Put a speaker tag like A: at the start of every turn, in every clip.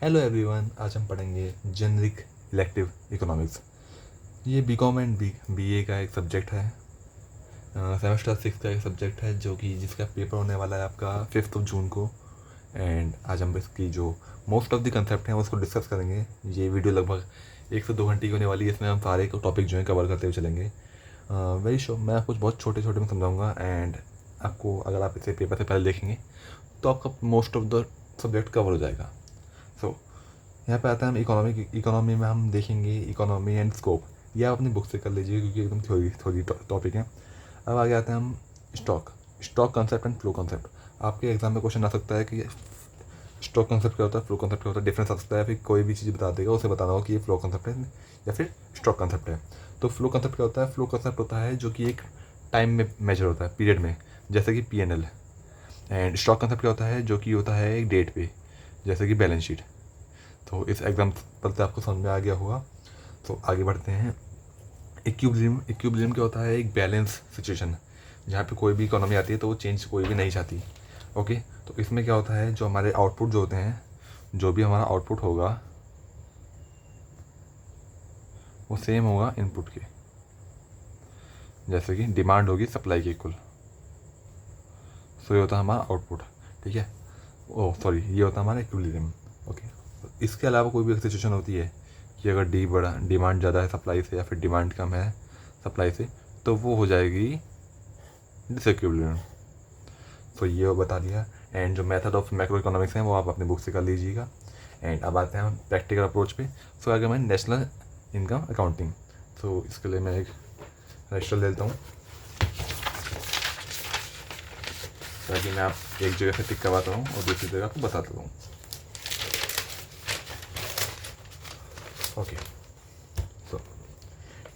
A: Hello everyone, आज हम पढ़ेंगे जेनरिक इलेक्टिव इकोनॉमिक्स। ये बीकॉम एंड बीए का एक सब्जेक्ट है, सेमेस्टर 6 का एक सब्जेक्ट है जो कि जिसका पेपर होने वाला है आपका 5 जून को। एंड आज हम इसकी जो मोस्ट ऑफ द कंसेप्ट हैं उसको डिस्कस करेंगे। ये वीडियो लगभग 1 से 2 घंटे की होने वाली है। इसमें हम सारे टॉपिक जो है कवर करते हुए चलेंगे। वेरी श्योर मैं आपको बहुत छोटे छोटे में समझाऊंगा। एंड आपको अगर आप इसे पेपर से पहले देखेंगे तो आपका most of the subject cover हो जाएगा। सो यहाँ पे आता है हम इकोनॉमी में हम देखेंगे इकोनॉमी एंड स्कोप। यह आप अपनी बुक से कर लीजिए क्योंकि एकदम थोड़ी थोड़ी टॉपिक है। अब आगे आते हैं हम stock concept and flow concept. आपके एग्जाम में क्वेश्चन आ सकता है कि स्टॉक कंसेप्ट क्या होता है, फ्लो कंसेप्ट क्या होता है, डिफरेंस आ सकता है। फिर कोई भी चीज़ बता देगा उसे बताना होगा कि ये फ्लो कंसेप्ट है या फिर स्टॉक कंसेप्ट है। तो फ्लो कंसेप्ट क्या होता है? फ्लो कंसेप्ट होता है जो कि एक टाइम में मेजर होता है, पीरियड में, जैसे कि P&L। एंड स्टॉक कंसेप्ट क्या होता है? जो कि होता है एक डेट पे, जैसे कि बैलेंस शीट। तो इस एग्जाम्पल से आपको समझ में आ गया होगा। तो आगे बढ़ते हैं। इक्विलिब्रियम क्या होता है? एक बैलेंस सिचुएशन जहाँ पे कोई भी इकोनॉमी आती है तो वो चेंज कोई भी नहीं चाहती। ओके, तो इसमें क्या होता है, जो हमारे आउटपुट जो होते हैं, जो भी हमारा आउटपुट होगा वो सेम होगा इनपुट के, जैसे कि डिमांड होगी सप्लाई के इक्वल। सो ये होता है हमारा आउटपुट। ठीक है, ओह सॉरी, ये होता है हमारा इक्विलिब्रियम। ओके, इसके अलावा कोई भी सिचुएशन होती है कि अगर डिमांड ज़्यादा है सप्लाई से या फिर डिमांड कम है सप्लाई से, तो वो हो जाएगी डिसइक्विलिब्रियम। तो ये वो बता दिया। एंड जो मेथड ऑफ मैक्रो इकोनॉमिक्स हैं वो आप अपने बुक से कर लीजिएगा। एंड अब आते हैं हम प्रैक्टिकल अप्रोच पे। सो आगे मैं नेशनल इनकम अकाउंटिंग। तो इसके लिए मैं एक रजिस्टर ले लेता हूँ ताकि मैं आप एक जगह से टिक करवाता हूँ और दूसरी जगह आपको बताता हूँ। ओके, तो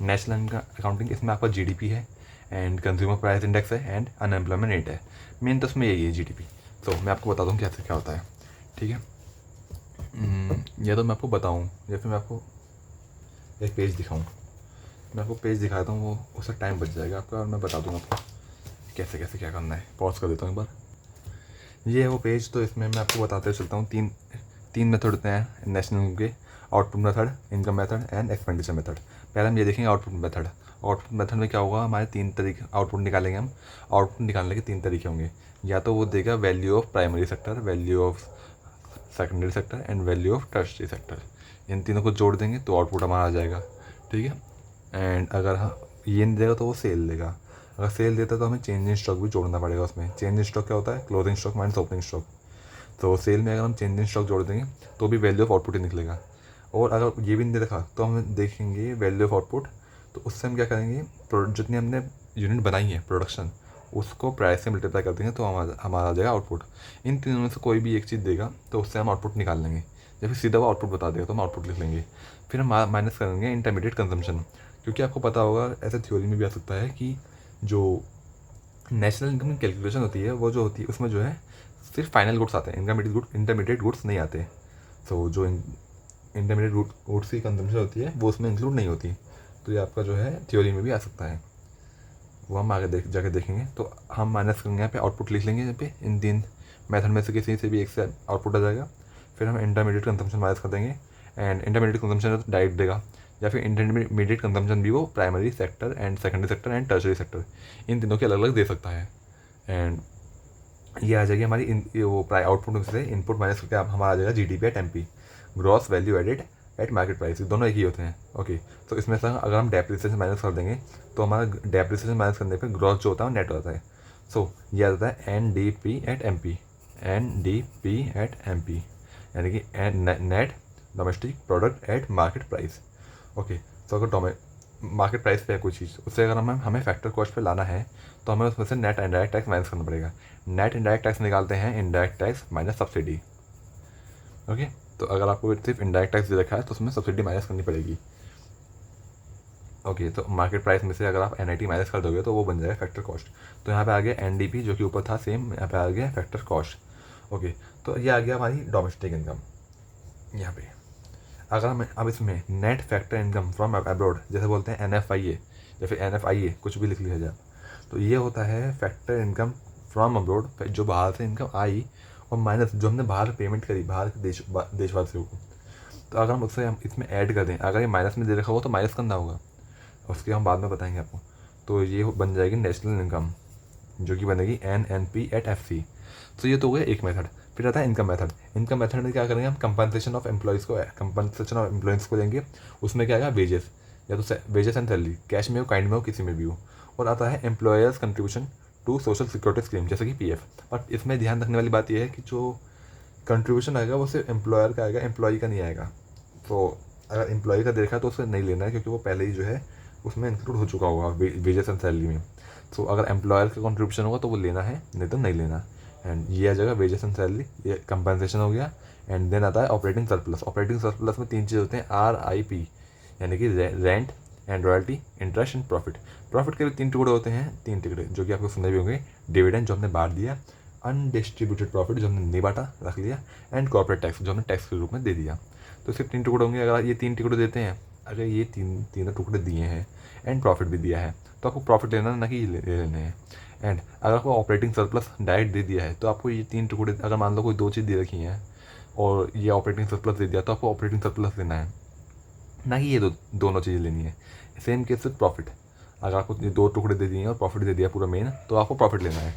A: नेशनल इनकम अकाउंटिंग, इसमें आपका जीडीपी है एंड कंज्यूमर प्राइस इंडेक्स है एंड अनएम्प्लॉयमेंट रेट है। मेन तो उसमें यही है जीडीपी। तो मैं आपको बताता हूँ कैसे क्या होता है। ठीक है, या तो मैं आपको बताऊँ या फिर मैं आपको एक पेज दिखाऊँ। मैं आपको पेज दिखाता हूँ, वो उससे टाइम बच जाएगा आपका और मैं बता दूँगा आपको कैसे कैसे क्या करना है। पॉज कर देता हूँ एक बार। ये है वो पेज। तो इसमें मैं आपको बताते चलता हूँ। तीन तीन मेथड होते हैं नेशनल इनकम के: output method, income method and expenditure method. पहले हम ये देखेंगे आउटपुट मेथड। आउटपुट मेथड में क्या होगा, हमारे 3 तरीके आउटपुट निकालेंगे हम। आउटपुट निकालने के 3 तरीके होंगे। या तो वो देगा value of primary sector, value of secondary sector and value of tertiary sector. इन तीनों को जोड़ देंगे तो आउटपुट हमारा आ जाएगा। ठीक है, एंड अगर ये नहीं देगा तो वो सेल देगा। अगर सेल देता है तो हमें चेंज इन स्टॉक भी जोड़ना पड़ेगा उसमें। चेंज इन स्टॉक क्या होता है? Closing stock minus opening stock. तो सेल में अगर हम चेंज इन स्टॉक जोड़ देंगे तो भी वैल्यू ऑफ आउटपुट ही निकलेगा। और अगर ये भी नहीं देखा तो हम देखेंगे वैल्यू ऑफ आउटपुट। तो उससे हम क्या करेंगे, जितनी हमने यूनिट बनाई है प्रोडक्शन, उसको प्राइस से मल्टीप्लाई कर देंगे तो हमारा आ जाएगा आउटपुट। इन तीनों में से कोई भी एक चीज़ देगा तो उससे हम आउटपुट निकाल लेंगे। या फिर सीधा वो आउटपुट बता देगा तो हम आउटपुट लिख लेंगे। फिर हम माइनस करेंगे इंटरमीडिएट कंजम्पशन। क्योंकि आपको पता होगा, ऐसे थ्योरी में भी आ सकता है कि जो नेशनल इनकम की कैलकुलेशन होती है वो जो होती है उसमें जो है सिर्फ फाइनल गुड्स आते हैं, इंटरमीडिएट गुड्स नहीं आते। तो जो इंटरमीडिएट गुड्स की कंजम्पशन होती है वो उसमें इंक्लूड नहीं होती। तो ये आपका जो है थ्योरी में भी आ सकता है, वो हम आगे जाके देखेंगे। तो हम माइनस करेंगे यहाँ पे, आउटपुट लिख लेंगे यहाँ पे। इन तीन मेथड में से किसी से भी एक से आउटपुट आ जाएगा। फिर हम इंटरमीडिएट कंजम्पशन माइनस कर देंगे। एंड इंटरमीडिएट कंजम्पशन डायरेक्ट देगा, या फिर इंटरमीडिएट कंजम्पशन भी वो primary sector and secondary sector and tertiary sector, इन तीनों के अलग अलग दे सकता है। एंड ये आ जाएगी हमारी वो आउटपुट से इनपुट माइनस करके हमारा आ जाएगा GDP at MP, gross value added at market price. दोनों एक ही होते हैं। ओके, तो इसमें से अगर हम डेप्रिसिएशन माइनस कर देंगे तो हमारा डेप्रिसिएशन माइनस करने पे ग्रॉस जो होता है वो नेट होता है। सो ये आ जाता है N D P at M P, N D P at M P, यानी कि net domestic product at market price. Okay, तो अगर मार्केट प्राइस पे है कोई चीज़, उससे अगर हमें फैक्टर कॉस्ट पे लाना है तो हमें उसमें से नेट इनडायरेक्ट टैक्स माइनस करना पड़ेगा। नेट इनडायरेक्ट टैक्स निकालते हैं indirect tax minus subsidy. Okay, तो अगर आपको सिर्फ इनडायरेक्ट टैक्स दे रखा है तो उसमें सब्सिडी माइनस करनी पड़ेगी। ओके, तो मार्केट प्राइस में से अगर आप एन माइनस कर दोगे तो वो बन जाएगा फैक्टर कॉस्ट। तो यहाँ पे आ गया एन जो कि ऊपर था सेम, यहाँ पे आ गया फैक्टर कॉस्ट। ओके, तो ये आ गया हमारी डोमेस्टिक इनकम। यहाँ पे अगर हम अब इसमें net factor income from abroad, जैसे बोलते हैं NFIA या फिर NFIA, कुछ भी लिख लिया जाए, तो ये होता है फैक्टर इनकम फ्रॉम अब्रॉड। जो बाहर से इनकम आई और माइनस जो हमने बाहर पेमेंट करी बाहर के देशवासियों को, तो अगर हम इसमें ऐड कर दें, अगर ये माइनस में दे रखा हो तो माइनस करना होगा, उसके हम बाद में बताएंगे आपको। तो ये बन जाएगी नेशनल इनकम, जो कि बनेगी NNP@FC। तो ये तो हो गया एक मेथड। फिर आता है इनकम मेथड। इनकम मेथड में क्या करेंगे हम, कंपनसेशन ऑफ एम्प्लॉयज़ को लेंगे। उसमें क्या आएगा, वेजेस, या तो वेजेस एंड सैलरी, कैश में हो, काइंड में हो, किसी में भी हो। और आता है employers contribution to social security scheme, जैसे कि PF। बट इसमें ध्यान रखने वाली बात यह है कि जो कंट्रीब्यूशन आएगा वो सिर्फ एम्प्लॉयर का आएगा, एम्प्लॉई का नहीं आएगा। तो अगर एम्प्लॉई का देखा तो उसे नहीं लेना है, क्योंकि वो पहले ही जो है उसमें इंक्लूड हो चुका होगा वेजेस एंड सैलरी में। तो अगर एम्प्लॉयर का कंट्रीब्यूशन होगा तो वो लेना है, नहीं तो नहीं लेना। एंड ये आ जाएगा वेजेस एंड सैलरी, ये कंपनसेशन हो गया। एंड देन आता है ऑपरेटिंग सरप्लस। ऑपरेटिंग सरप्लस में 3 चीज़ होते हैं, RIP, यानी कि rent and royalty, interest and profit. Profit के भी 3 टुकड़े होते हैं, 3 टुकड़े जो कि आपको सुने भी होंगे। डिविडेंड, जो हमने बांट दिया, अनडिस्ट्रीब्यूटेड प्रॉफिट, जो हमने नहीं बांटा रख लिया, एंड कॉर्पोरेट टैक्स, जो हमने टैक्स के रूप में दे दिया। तो इसके 3 टुकड़े होंगे। अगर ये 3 टुकड़े देते हैं, अगर ये तीनों टुकड़े दिए हैं एंड प्रॉफिट भी दिया है, तो आपको प्रॉफिट लेना ना कि लेने हैं। एंड अगर आपको ऑपरेटिंग सरप्लस डायरेक्ट दे दिया है, तो आपको ये 3 टुकड़े, अगर मान लो कोई 2 चीज़ दे रखी हैं और ये ऑपरेटिंग सरप्लस दे दिया, तो आपको ऑपरेटिंग सरप्लस लेना है, ना कि ये दोनों चीज़ें लेनी है। Same case with profit. अगर आपको 2 टुकड़े दे दिए हैं और प्रॉफिट दे दिया पूरा मेन, तो आपको प्रॉफिट लेना है।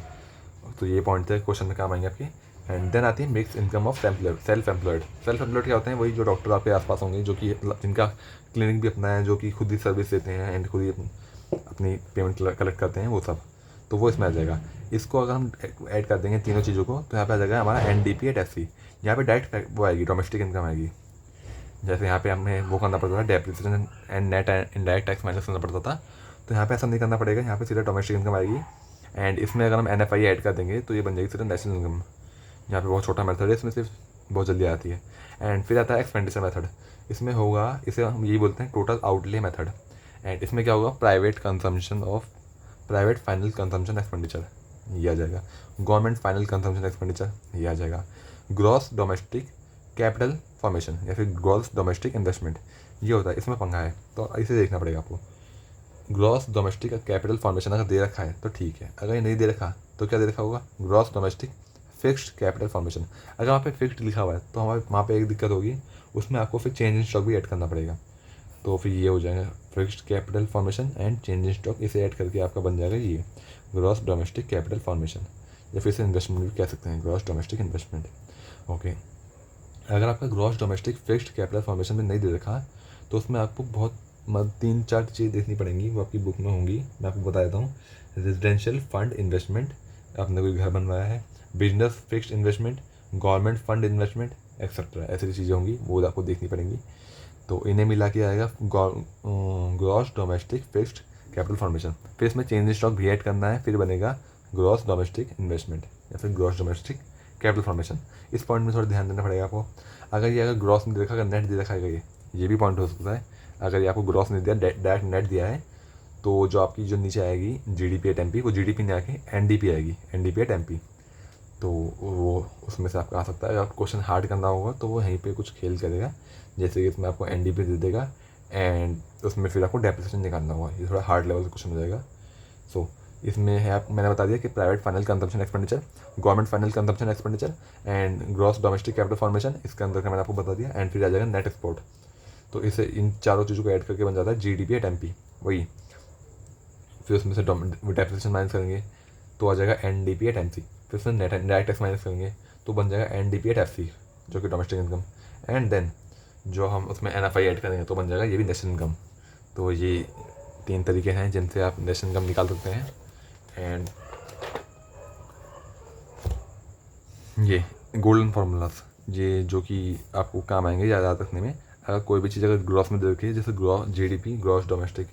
A: तो ये पॉइंट है, क्वेश्चन में काम आएंगे आपके। एंड देन आती है mix income of self employed. Self employed क्या होते हैं, वही जो डॉक्टर आपके आसपास होंगे, जो कि जिनका क्लिनिक भी अपना है, जो कि खुद ही सर्विस देते हैं एंड खुद ही अपनी पेमेंट कलेक्ट करते हैं, वो सब। तो वो इसमें आ जाएगा। इसको अगर हम ऐड कर देंगे तीनों चीज़ों को, तो यहाँ पे आ जाएगा हमारा NDP@FC। यहाँ पे डायरेक्ट वो आएगी, डोमेस्टिक इनकम आएगी। जैसे यहाँ पे हमें वो करना पड़ता था, depreciation and net indirect tax minus करना पड़ता था, तो यहाँ पे ऐसा नहीं करना पड़ेगा। यहाँ पे सीधा डोमेस्टिक इनकम आएगी। एंड इसमें अगर हम NFI ऐड कर देंगे, तो ये बन जाएगी सीधा नेशनल इनकम। यहाँ पे बहुत छोटा मेथड है, इसमें सिर्फ बहुत जल्दी आती है। एंड फिर आता है एक्सपेंडिचर मेथड। इसमें होगा, इसे हम यही बोलते हैं टोटल आउटले मेथड। एंड इसमें क्या होगा, प्राइवेट फाइनल कंजम्पशन एक्सपेंडिचर, ये आ जाएगा। गवर्नमेंट फाइनल कंजम्पशन एक्सपेंडिचर, ये आ जाएगा। ग्रॉस डोमेस्टिक कैपिटल फॉर्मेशन या फिर ग्रॉस डोमेस्टिक इन्वेस्टमेंट, ये होता है। इसमें पंगा है, तो इसे देखना पड़ेगा आपको। ग्रॉस डोमेस्टिक कैपिटल फॉर्मेशन अगर दे रखा है तो ठीक है, अगर ये नहीं दे रखा तो क्या दे रखा होगा, gross domestic fixed capital formation. अगर वहाँ पे फिक्स्ड लिखा हुआ है तो हमारे वहाँ पे एक दिक्कत होगी, उसमें आपको फिर चेंज इन स्टॉक भी ऐड करना पड़ेगा। तो फिर ये हो जाएगा fixed capital formation and change in stock, इसे ऐड करके आपका बन जाएगा ये ग्रॉस डोमेस्टिक कैपिटल फॉर्मेशन, या फिर इसे इन्वेस्टमेंट भी कह सकते हैं, ग्रॉस डोमेस्टिक इन्वेस्टमेंट। ओके, अगर आपका gross domestic fixed capital formation में नहीं दे रखा, तो उसमें आपको बहुत 3-4 चीज़ें देखनी पड़ेंगी, वो आपकी बुक में होंगी। मैं आपको बता देता हूँ। रेजिडेंशियल फंड इन्वेस्टमेंट, आपने कोई घर बनवाया है, business fixed investment, government fund investment etcetera, ऐसी चीज़ें होंगी, वो आपको देखनी पड़ेंगी। तो इन्हें मिला के आएगा gross domestic fixed capital formation. फिर इसमें चेंज इन स्टॉक भी ऐड करना है, फिर बनेगा ग्रॉस डोमेस्टिक इन्वेस्टमेंट या फिर ग्रॉस डोमेस्टिक कैपिटल फॉर्मेशन। इस पॉइंट में थोड़ा ध्यान देना पड़ेगा आपको। अगर ग्रॉस नहीं देखा, अगर नेट दे रखा है, ये भी पॉइंट हो सकता है। अगर ये आपको ग्रॉस नहीं दिया, डायरेक्ट नेट दिया है, तो जो आपकी जो नीचे आएगी GDP@MP, वो GDP नहीं आके NDP आएगी, NDP@MP। तो वो उसमें से आपका आ सकता है। अगर क्वेश्चन हार्ड करना होगा तो वो यहीं पे कुछ खेल करेगा, जैसे कि इसमें आपको NDP दे देगा एंड उसमें फिर आपको डेप्रिसिएशन निकालना होगा। ये थोड़ा हार्ड लेवल का क्वेश्चन हो जाएगा। सो इसमें है, आप मैंने बता दिया कि private final consumption expenditure, government final consumption expenditure and gross domestic capital formation, इसके अंदर का मैंने आपको बता दिया। एंड फिर आ जाएगा नेट एक्सपोर्ट। तो इसे इन चारों चीज़ों को ऐड करके बन जाता है GDP@MP, वही। फिर उसमें से डेप्रिसिएशन माइनस करेंगे तो आ जाएगा NDP@MC। फिर उसमें नेट डायरेक्ट टैक्स माइनस करेंगे तो बन जाएगा NDP@FC, जो कि डोमेस्टिक इनकम। एंड देन जो हम उसमें NFI ऐड करेंगे तो बन जाएगा ये भी नेशनल इनकम। तो ये 3 तरीके हैं जिनसे आप नेशनल इनकम निकाल सकते हैं। एंड ये गोल्डन फार्मूलाज, ये जो कि आपको काम आएंगे याद रखने में। अगर कोई भी चीज़ अगर ग्रॉस में दे रखी है, जैसे gross GDP, gross domestic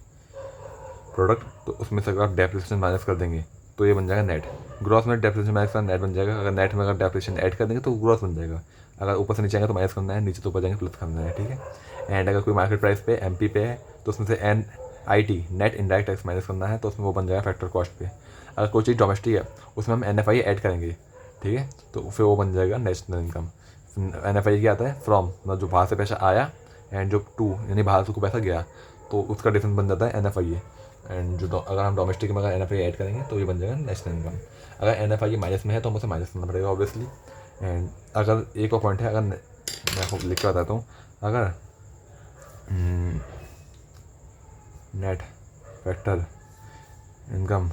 A: product, तो उसमें से अगर आप डेप्रिसिएशन माइनस कर देंगे तो ये बन जाएगा नेट। ग्रॉस में डेप्रिसिएशन माइनस का नेट बन जाएगा। अगर नेट में अगर डेप्रिसिएशन ऐड कर देंगे तो ग्रॉस बन जाएगा। अगर ऊपर से नीचे आएंगे तो माइनस करना है, नीचे तो ऊपर जाएंगे प्लस करना है, ठीक है। एंड अगर कोई मार्केट प्राइस पे MP पे है तो उसमें से NIT net indirect tax minus करना है, तो उसमें वो बन जाएगा फैक्टर कॉस्ट पे। अगर कोई चीज़ डोमेस्टिक है उसमें हम NFI ऐड करेंगे, ठीक है, तो फिर वो बन जाएगा नेशनल इनकम। NFI क्या आता है, फ्रॉम, मतलब जो बाहर से पैसा आया, एंड जो टू यानी बाहर से को पैसा गया, तो उसका डिफरेंस बन जाता है NFI। एंड जो अगर हम डोमेस्टिक में अगर NFI ऐड करेंगे तो ये बन जाएगा नेशनल इनकम। अगर NFI माइनस में है तो हम उसे माइनस करना पड़ेगा ऑब्वियसली। एंड अगर एक और पॉइंट है, अगर मैं आपको लिख के बताता हूँ, अगर नेट फैक्टर इनकम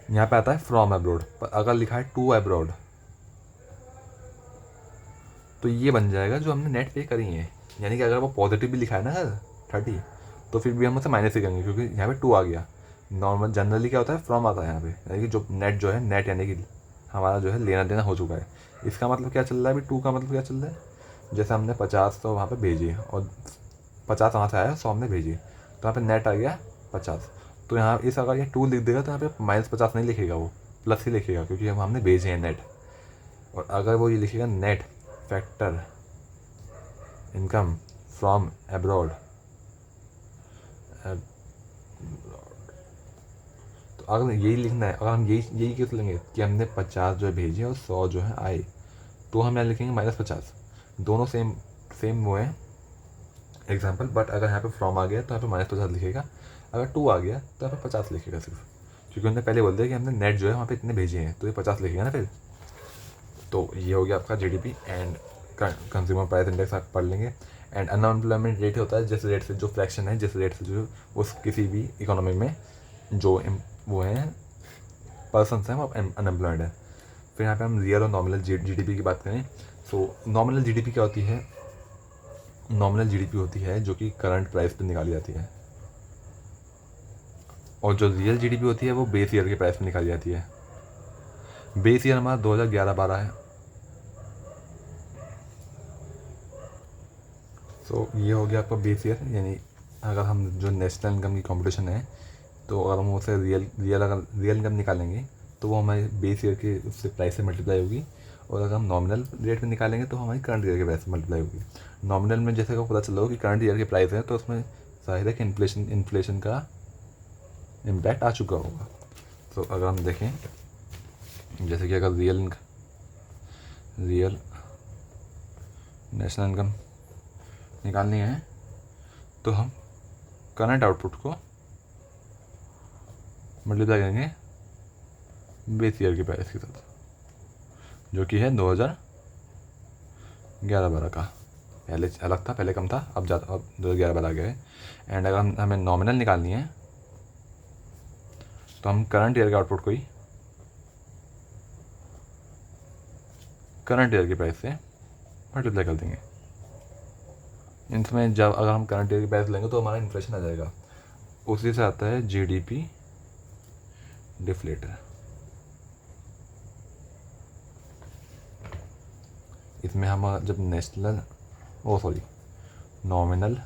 A: यहाँ पे आता है फ्रॉम अब्रॉड, पर अगर लिखा है टू अब्रॉड तो ये बन जाएगा जो हमने नेट पे करी है। यानी कि अगर वो पॉजिटिव भी लिखा है ना सर 30, तो फिर भी हम उसे माइनस ही करेंगे क्योंकि यहाँ पे 2 आ गया। नॉर्मल जनरली क्या होता है, फ्रॉम आता है यहाँ पे, यानी कि जो नेट जो है, नेट यानी कि हमारा जो है लेना देना हो चुका है। इसका मतलब क्या चल रहा है अभी, 2 का मतलब क्या चल रहा है, जैसे हमने 50 तो वहाँ पर भेजे और 50 वहाँ से आया, 100 हमने भेजे, तो यहाँ पर नेट आ गया 50। तो यहाँ इस अगर ये 2 लिख देगा तो यहाँ पे -50 नहीं लिखेगा, वो प्लस ही लिखेगा क्योंकि हम हमने भेजे हैं नेट। और अगर वो ये लिखेगा net factor income from abroad, तो अगर यही लिखना है, अगर हम यही क्यों लेंगे कि हमने 50 जो है भेजे और 100 जो है आए, तो हम यहाँ लिखेंगे -50। दोनों सेम सेम वो है एग्जाम्पल, बट अगर यहाँ पे फ्रॉम आ गया तो यहाँ पे -50 लिखेगा, अगर 2 आ गया तो यहाँ पे 50 लिखेगा सिर्फ, क्योंकि हमने पहले बोल दिया कि हमने नेट जो है वहाँ पे इतने भेजे हैं, तो ये 50 लिखेगा ना फिर। तो ये हो गया आपका GDP and consumer price index आप पढ़ लेंगे। एंड अनएम्प्लॉयमेंट रेट होता है जिस रेट से, जो फ्रैक्शन है जिस रेट से जो उस किसी भी इकोनॉमी में जो वो हैं पर्सन हैं वो अनएम्प्लॉयड है। फिर यहाँ पे हम रियल और नॉमिनल जीडीपी की बात करें, सो नॉमिनल जीडीपी क्या होती है, नॉमिनल जीडीपी होती है जो कि करंट प्राइस पे निकाली जाती है, और जो रियल जीडीपी होती है वो बेस ईयर के प्राइस पे निकाली जाती है। बेस ईयर हमारा 2011-12 है। सो ये हो गया आपका बेस ईयर, यानी अगर हम जो नेशनल इनकम की कंपटीशन है, तो अगर हम उसे अगर रियल इनकम निकालेंगे तो वो हमारे बेस ईयर के उससे प्राइस से मल्टीप्लाई होगी, और अगर हम नॉमिनल रेट में निकालेंगे तो हमारी करंट ईयर के प्राइस से मल्टीप्लाई होगी। नॉमिनल में जैसे को पता चला हो कि करंट ईयर के प्राइस है, तो उसमें जाहिर है कि इन्फ्लेशन का इम्पैक्ट आ चुका होगा। तो अगर हम देखें, जैसे कि अगर रियल नेशनल इनकम निकालनी है तो हम करंट आउटपुट को मल्टीप्लाई करेंगे बेस ईयर के प्राइस के साथ, जो कि है 2011-12 का। पहले अलग था, पहले कम था, अब 2011-12 आ गया है। एंड अगर हमें नॉमिनल निकालनी है तो हम करंट ईयर के आउटपुट को ही करंट ईयर के प्राइस से मल्टीप्लाई कर देंगे। इसमें जब अगर हम करंट ईयर के प्राइस लेंगे तो हमारा इन्फ्लेशन आ जाएगा, उसी से आता है जीडीपी डिफ्लेटर। इसमें हम जब नॉमिनल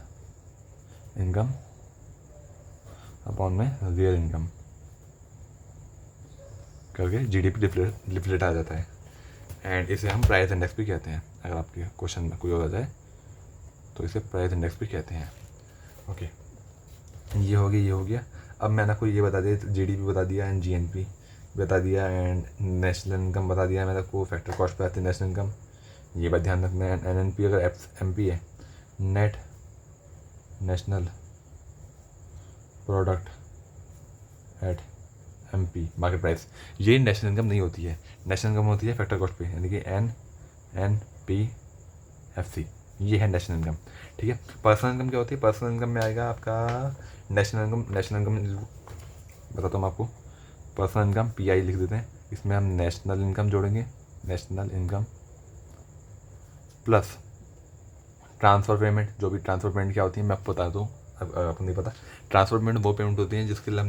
A: इनकम अपॉन में रियल इनकम करके जीडीपी डिफ्लेट आ जाता है। एंड इसे हम प्राइस इंडेक्स भी कहते हैं, अगर आपके क्वेश्चन में कोई और आ जाए तो इसे प्राइस इंडेक्स भी कहते हैं। ओके, ये हो गया। अब मैंने आपको ये बता दिया, जीडीपी बता दिया एंड जीएनपी बता दिया एंड नेशनल इनकम बता दिया मैंने आपको, फैक्टर कॉस्ट पे आती है नेशनल इनकम, ये बात ध्यान रखना है। एनएनपी अगर एमपी है, net national product at MP market price, ये नेशनल इनकम नहीं होती है। नेशनल इनकम होती है फैक्टर कॉस्ट पे, यानी कि NNPFC, ये है नेशनल इनकम। ठीक है, पर्सनल इनकम क्या होती है, पर्सनल इनकम में आएगा आपका नेशनल इनकम बताता हूँ आपको। पर्सनल इनकम PI लिख देते हैं, इसमें हम नेशनल इनकम जोड़ेंगे, national income plus transfer payment. जो भी ट्रांसफ़र पेमेंट क्या होती है मैं आपको बता दूँ, अब आपको नहीं पता। ट्रांसफ़र पेमेंट वो पेमेंट होती है जिसके लिए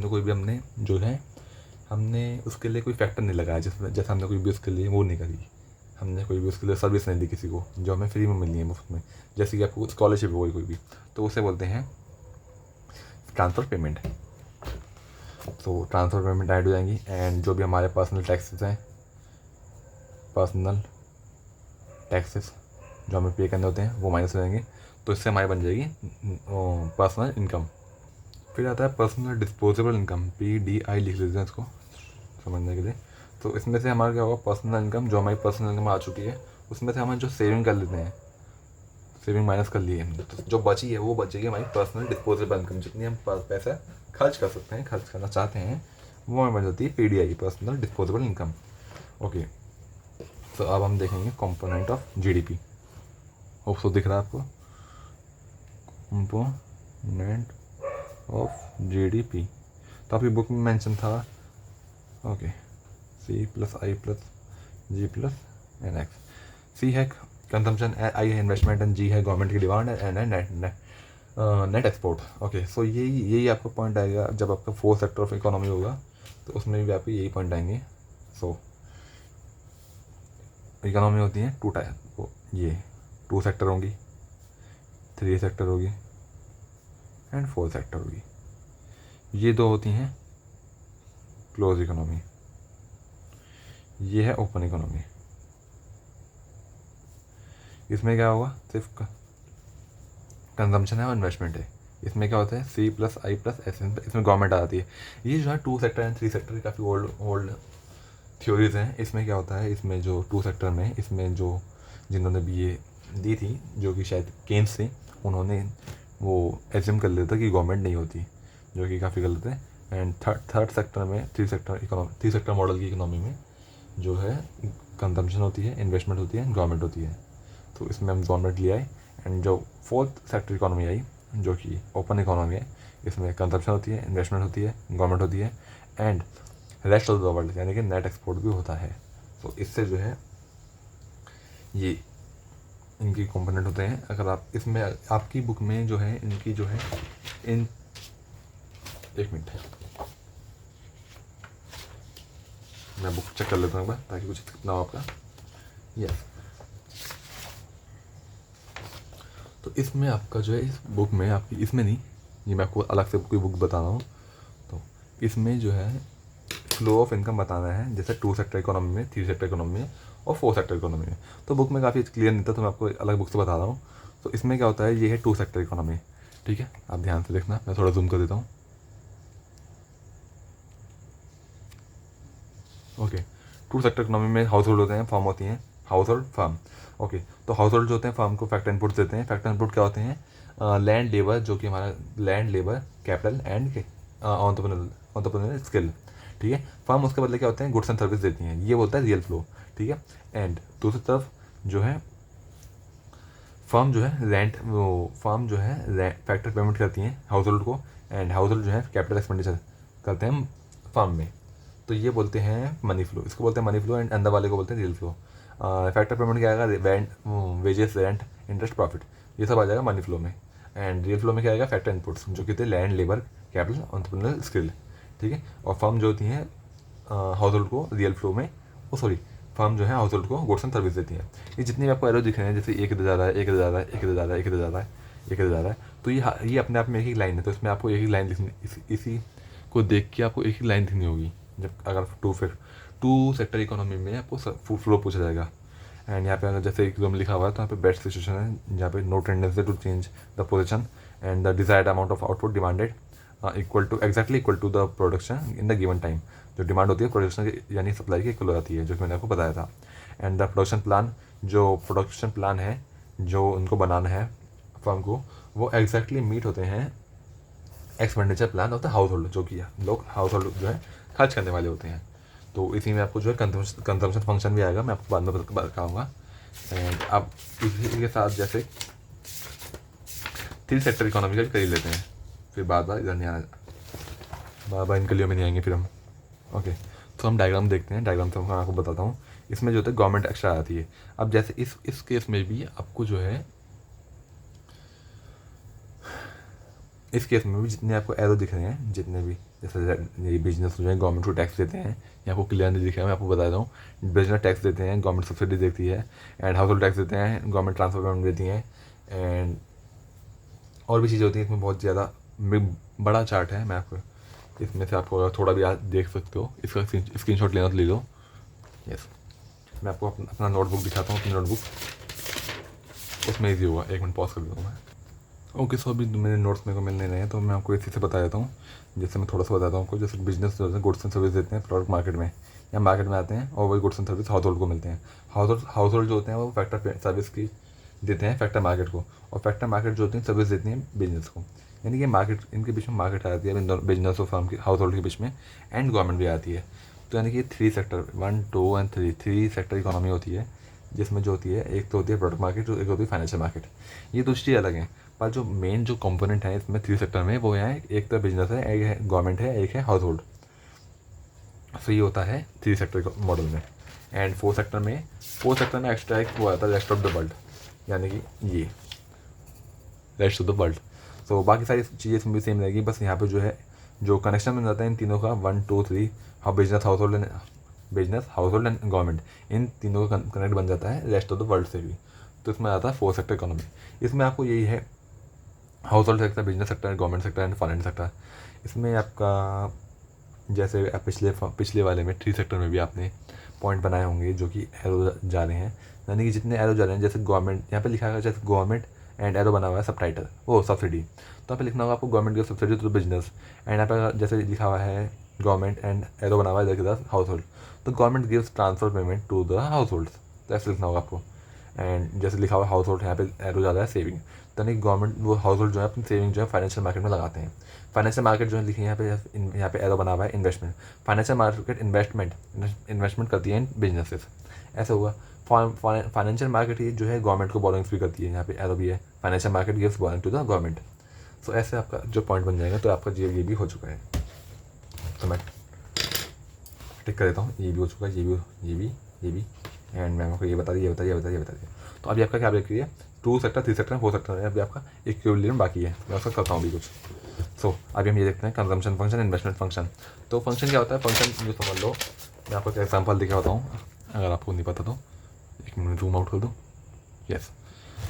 A: हमने उसके लिए कोई फैक्टर नहीं लगाया, जिसमें जैसे हमने कोई भी उसके लिए वो नहीं करी, हमने कोई भी उसके लिए सर्विस नहीं दी किसी को, जो हमें फ्री में मिलनी है मुफ्त में, जैसे कि आपको स्कॉलरशिप हो कोई भी, तो उसे बोलते हैं ट्रांसफ़र पेमेंट। तो ट्रांसफ़र पेमेंट ऐड हो जाएंगी एंड जो भी हमारे पर्सनल टैक्सेस हैं, पर्सनल टैक्सेस जो हमें पे करने होते हैं वो माइनस हो जाएंगे, तो इससे हमारी बन जाएगी पर्सनल इनकम। फिर आता है पर्सनल डिस्पोजेबल इनकम, PDI लिख लेते हैं इसको समझने के लिए। तो इसमें से हमारा क्या होगा, पर्सनल इनकम जो हमारी पर्सनल इनकम आ चुकी है उसमें से हम जो सेविंग कर लेते हैं, सेविंग माइनस कर लिए हमने, तो जो बची है वो बचेगी हमारी पर्सनल डिस्पोजेबल इनकम, जितनी हम पैसा खर्च कर सकते हैं, खर्च करना चाहते हैं, वो हमें बन जाती है PDI, personal disposable income. Okay, तो अब हम देखेंगे component of GDP. Hope so दिख रहा है आपको, कंपोनेंट ऑफ जीडीपी। तो आपकी बुक में मेंशन था, ओके, सी प्लस आई प्लस जी प्लस एन एक्स। सी है कंजम्पशन, आई है इन्वेस्टमेंट, एंड जी है गवर्नमेंट की डिमांड, एंड है नेट एक्सपोर्ट। ओके, सो यही आपका पॉइंट आएगा जब आपका फोर्थ सेक्टर ऑफ इकोनॉमी होगा, तो उसमें भी आपके यही पॉइंट आएंगे। सो इकोनॉमी होती है टू टाइप, ये 2 सेक्टर होंगी, 3 सेक्टर होगी एंड 4 सेक्टर होगी। ये 2 होती हैं क्लोज इकोनॉमी, ये है ओपन इकोनॉमी। इसमें क्या होगा, सिर्फ कंजम्पशन है और इन्वेस्टमेंट है। इसमें क्या होता है, सी प्लस आई प्लस एस, इसमें गवर्नमेंट आ जाती है। ये जो है 2 सेक्टर एंड 3 सेक्टर काफ़ी ओल्ड थ्योरीज हैं। इसमें क्या होता है, इसमें जो 2 सेक्टर में, इसमें जो जिन्होंने भी ये दी थी, जो कि शायद केन्स थे, उन्होंने वो एज्यूम कर लिया था कि गवर्नमेंट नहीं होती, जो कि काफ़ी गलत है। एंड थर्ड सेक्टर में, 3 सेक्टर मॉडल की इकोनॉमी में जो है कंजम्पशन होती है, इन्वेस्टमेंट होती है, गवर्नमेंट होती है। तो इसमें हम गवर्नमेंट ले आए। एंड जो 4th सेक्टर इकोनॉमी आई, जो कि ओपन इकोनॉमी है, इसमें कंजम्पशन होती है, इन्वेस्टमेंट होती है, गवर्नमेंट होती है, and rest of the world यानी कि नेट एक्सपोर्ट भी होता है। तो इससे जो है ये इनकी कंपोनेंट होते हैं। अगर आप इसमें, आपकी बुक में जो है इनकी जो है इन, एक मिनट है, मैं बुक चेक कर लेता हूँ ताकि कुछ ना हो आपका। यस, तो इसमें आपका जो है, इस बुक में आपकी, इसमें नहीं, ये मैं आपको अलग से कोई बुक बता रहा हूँ। तो इसमें जो है फ्लो ऑफ इनकम बताना है, जैसे 2 सेक्टर इकोनॉमी में, 3 सेक्टर इकोनॉमी में और 4 सेक्टर इकोनॉमी में। तो बुक में काफ़ी क्लियर नहीं था, तो मैं आपको अलग बुक से बता रहा हूँ। तो इसमें क्या होता है, ये है 2 सेक्टर इकोनॉमी, ठीक है, आप ध्यान से देखना, मैं थोड़ा जूम कर देता हूँ। ओके, 2 सेक्टर इकोनॉमी में हाउस होल्ड होते हैं, फर्म होती हैं, हाउस होल्ड फर्म। ओके, तो हाउस होल्ड जो होते हैं फर्म को फैक्टर इनपुट देते हैं। फैक्टर इनपुट क्या होते हैं, लैंड लेबर, जो कि हमारा land labour, capital and entrepreneurial skill, ठीक है। फर्म उसके बदले क्या होते हैं, गुड्स एंड सर्विस देती हैं, ये बोलता है रियल फ्लो, ठीक है। एंड दूसरी तरफ जो है फर्म जो है फर्म जो है फैक्टर पेमेंट करती हैं हाउस होल्ड को, एंड हाउस होल्ड जो है कैपिटल एक्सपेंडिचर करते हैं फर्म में, तो ये बोलते हैं मनी फ्लो, इसको बोलते हैं मनी फ्लो। एंड अंदर वाले को बोलते हैं रियल फ्लो। फैक्टर पेमेंट क्या आएगा, rent, wages, rent, interest, profit, ये सब आ जाएगा मनी फ्लो में। एंड रियल फ्लो में क्या आएगा, फैक्टर इनपुट्स, जो कि थे land, labour, capital, entrepreneurial skill, ठीक है। और फर्म जो होती हैं हाउस होल्ड को रियल फ्लो में, फर्म जो है हाउस होल्ड को गुड्स एंड सर्विस देती है। ये जितने भी आपको एरो दिख रहे हैं, जैसे एक जा रहा है, एक जा रहा है, एक जा रहा है, एक जा रहा है, एक जा रहा है, तो ये अपने आप में एक ही लाइन है। तो इसमें आपको एक ही लाइन लिखनी, इसी को देख के आपको एक ही लाइन लिखनी होगी। जब अगर 2 सेक्टर इकोनॉमी में आपको फ्लो पूछा जाएगा। एंड यहाँ पे अगर जैसे एग्जाम लिखा हुआ है, तो यहाँ पे बेस्ट सिचुएशन है, जहाँ पे no tendency to change the position and the desired amount of output demanded exactly equal to the production in the given time. जो डिमांड होती है प्रोडक्शन की, यानी सप्लाई की, इक्वल हो जाती है, जो कि मैंने आपको बताया था। एंड द प्रोडक्शन प्लान है जो उनको बनाना है फर्म को, वो एग्जैक्टली मीट होते हैं expenditure plan of the house hold, जो कि लोग हाउस होल्ड जो है खर्च करने वाले होते हैं। तो इसी में आपको जो है कंजम्पशन फंक्शन भी आएगा, मैं आपको बाद में बताऊँगा। एंड अब इसी के साथ जैसे 3 सेक्टर इकोनॉमी का कर ही लेते हैं, फिर बार इधर नहीं आना, बार इन गलियों में नहीं आएंगे फिर हम। ओके, तो हम डायग्राम देखते हैं। डायग्राम से मैं आपको बताता हूँ। इसमें जो होता है गवर्नमेंट एक्स्ट्रा आती है। अब जैसे इस केस में भी आपको जो है, इस केस में भी जितने आपको एरो दिख रहे हैं, जितने भी, जैसे ये बिजनेस जो है गवर्नमेंट को टैक्स देते हैं, यहाँ को क्लियर नहीं दिखा है, मैं आपको बता देता हूँ। बिजनेस टैक्स देते हैं, गवर्नमेंट सब्सिडी देती है, एंड हाउस होल्ड टैक्स देते हैं, गवर्नमेंट ट्रांसफर पेमेंट देती है, एंड और भी चीज़ें होती हैं। इसमें बहुत ज़्यादा बड़ा चार्ट है, मैं आपको इसमें से आपको थोड़ा भी आज देख सकते हो। इसका स्क्रीनशॉट लेना तो ले लो। यस, मैं आपको अपना नोटबुक दिखाता हूँ, अपनी नोटबुक, उसमें ईजी होगा। एक मिनट पॉज कर देता हूँ मैं। ओके, सो अभी मेरे नोट्स मेरे को मिल नहीं रहे हैं, तो मैं आपको इसी से बता देता हूँ। जैसे मैं थोड़ा सा बताता हूँ आपको, जैसे बिजनेस जो है गुड्स एंड सर्विस देते हैं प्रोडक्ट मार्केट में, या मार्केट में आते हैं, और वही goods and service house hold को मिलते हैं। हाउस होल्ड जो होते हैं वो फैक्टर सर्विस की देते हैं फैक्टर मार्केट को, और फैक्टर मार्केट जो होती है सर्विस देती हैं बिजनेस को। यानी कि मार्केट, इनके बीच में मार्केट आ जाती है बिजनेस और फर्म की, हाउस होल्ड के बीच में, एंड गवर्नमेंट भी आती है। तो यानी कि 3 सेक्टर 1 2 एंड 3 सेक्टर इकोनॉमी होती है, जिसमें जो होती है एक तो होती है प्रोडक्ट मार्केट, एक होती है फाइनेंशियल मार्केट। ये दो चीज़ें अलग हैं, पर जो मेन जो कंपोनेंट है इसमें 3 सेक्टर में वो है, एक तो बिजनेस है, एक है गवर्नमेंट है, एक है हाउस होल्ड। सो ये होता है 3 सेक्टर मॉडल में। एंड 4 सेक्टर में एक्स्ट्रा एक वो आता है रेस्ट ऑफ द वर्ल्ड, यानी कि ये रेस्ट ऑफ द वर्ल्ड। सो बाकी सारी चीज़ें इसमें भी सेम रहेगी, बस यहाँ पे जो है जो कनेक्शन बन जाता है इन तीनों का 1 2 3 हाँ business household and government, इन तीनों का कनेक्ट बन जाता है रेस्ट ऑफ द वर्ल्ड से भी। तो इसमें आता है 4 सेक्टर इकोनॉमी। इसमें आपको यही है house hold sector, business sector, government sector and finance sector. इसमें आपका जैसे आप पिछले वाले में 3 सेक्टर में भी आपने पॉइंट बनाए होंगे जो कि एरो जा रहे हैं, यानी कि जितने एरो जा रहे हैं, जैसे गवर्नमेंट यहाँ पे लिखा है, जैसे गवर्नमेंट एंड एरो बना हुआ है सब टाइटल वो सब्सिडी, तो यहाँ पे लिखना होगा आपको गवर्नमेंट की सब्सिडी टू बिजनेस। एंड यहाँ पे जैसे लिखा हुआ है गवर्नमेंट एंड एरो बना हुआ है इधर के हाउस होल्ड, तो government gives transfer payment to the household, तो ऐसे लिखना होगा आपको। एंड जैसे लिखा हुआ हाउस होल्ड, यहाँ पे एरो जा रहा है सेविंग, यानी गवर्नमेंट वो हाउस होल्ड जो है अपनी सेविंग जो है फाइनेंशियल मार्केट में लगाते हैं। फाइनेंशियल मार्केट जो है लिखी है यहाँ पे एरो बना हुआ है इन्वेस्टमेंट, फाइनेंशियल मार्केट इन्वेस्टमेंट करती है इन बिजनेसेस, ऐसा हुआ। फाइनेंशियल मार्केट ही जो है गवर्नमेंट को बोरिंग्स भी करती है, यहाँ पे एरो भी है, financial market gives borrowing to the government. So ऐसे आपका जो पॉइंट बन जाएगा, तो आपका ये भी हो चुका है। तो मैं टिक कर देता हूँ, ये भी हो चुका है, ये भी एंड मैं आपको ये बता दिया। तो अभी आपका क्या ब्रेक है, 2 सेक्टर 3 सेक्टर 4 सेक्टर है, अभी आपका इक्विलिब्रियम बाकी है, मैं उसका करता हूँ अभी कुछ। सो अभी हम ये देखते हैं कंजम्पशन फंक्शन, इन्वेस्टमेंट फंक्शन। तो फंक्शन क्या होता है, फंक्शन जो समझ लो, मैं आपको एक एग्जाम्पल दिखा बताऊँ, अगर आपको नहीं पता तो एक मिनट जूम आउट कर दूँ। यस,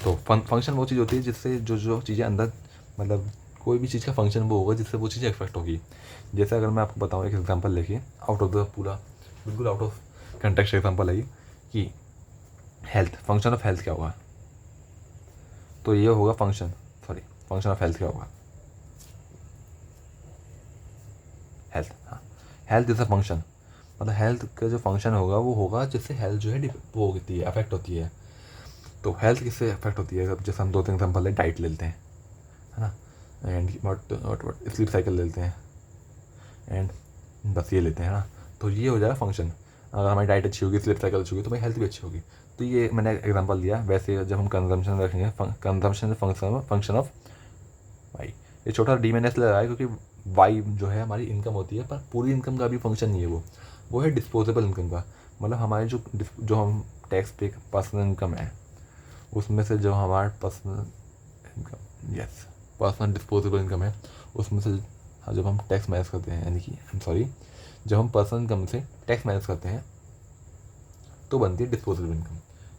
A: तो फंक्शन वो चीज़ होती है जिससे जो चीज़ें अंदर, मतलब कोई भी चीज़ का फंक्शन वो होगा जिससे वो चीज़ इफेक्ट होगी। जैसे अगर मैं आपको बताऊँ एक एग्जांपल लेके, आउट ऑफ द पूरा बिल्कुल आउट ऑफ कंटेक्स्ट एग्जांपल है ये, कि हेल्थ, फंक्शन ऑफ हेल्थ क्या होगा, तो ये होगा फंक्शन ऑफ हेल्थ क्या होगा, हेल्थ, हाँ हेल्थ इज़ अ फंक्शन, मतलब हेल्थ का जो फंक्शन होगा वो होगा जिससे हेल्थ जो है वो होती है, अफेक्ट होती है। तो हेल्थ किससे अफेक्ट होती है, जैसे हम 2-3 एग्जाम्पल है, डाइट लेते हैं, है ना, एंड वट स्लीप साइकिल लेते हैं, एंड बस ये लेते हैं ना, तो ये हो जाएगा फंक्शन। अगर हमारी डाइट अच्छी होगी, स्लीप साइकिल अच्छी होगी, तो हमारी हेल्थ भी अच्छी होगी। तो ये मैंने एग्जांपल दिया। वैसे जब हम कंजम्पशन रखेंगे, कंजम्पशन फंक्शन ऑफ वाई, ये छोटा डी मैंने इसलिए लगाया क्योंकि वाई जो है हमारी इनकम होती है, पर पूरी इनकम का भी फंक्शन नहीं है, वो है डिस्पोजेबल इनकम का, मतलब हमारे जो हम टैक्स पे पर्सनल इनकम है उसमें से जो हमारा पर्सनल डिस्पोजेबल इनकम है उसमें से जब हम टैक्स माइनस करते हैं, यानी कि जब हम पर्सनल इनकम से टैक्स माइनस करते हैं तो बनती है डिस्पोजेबल इनकम,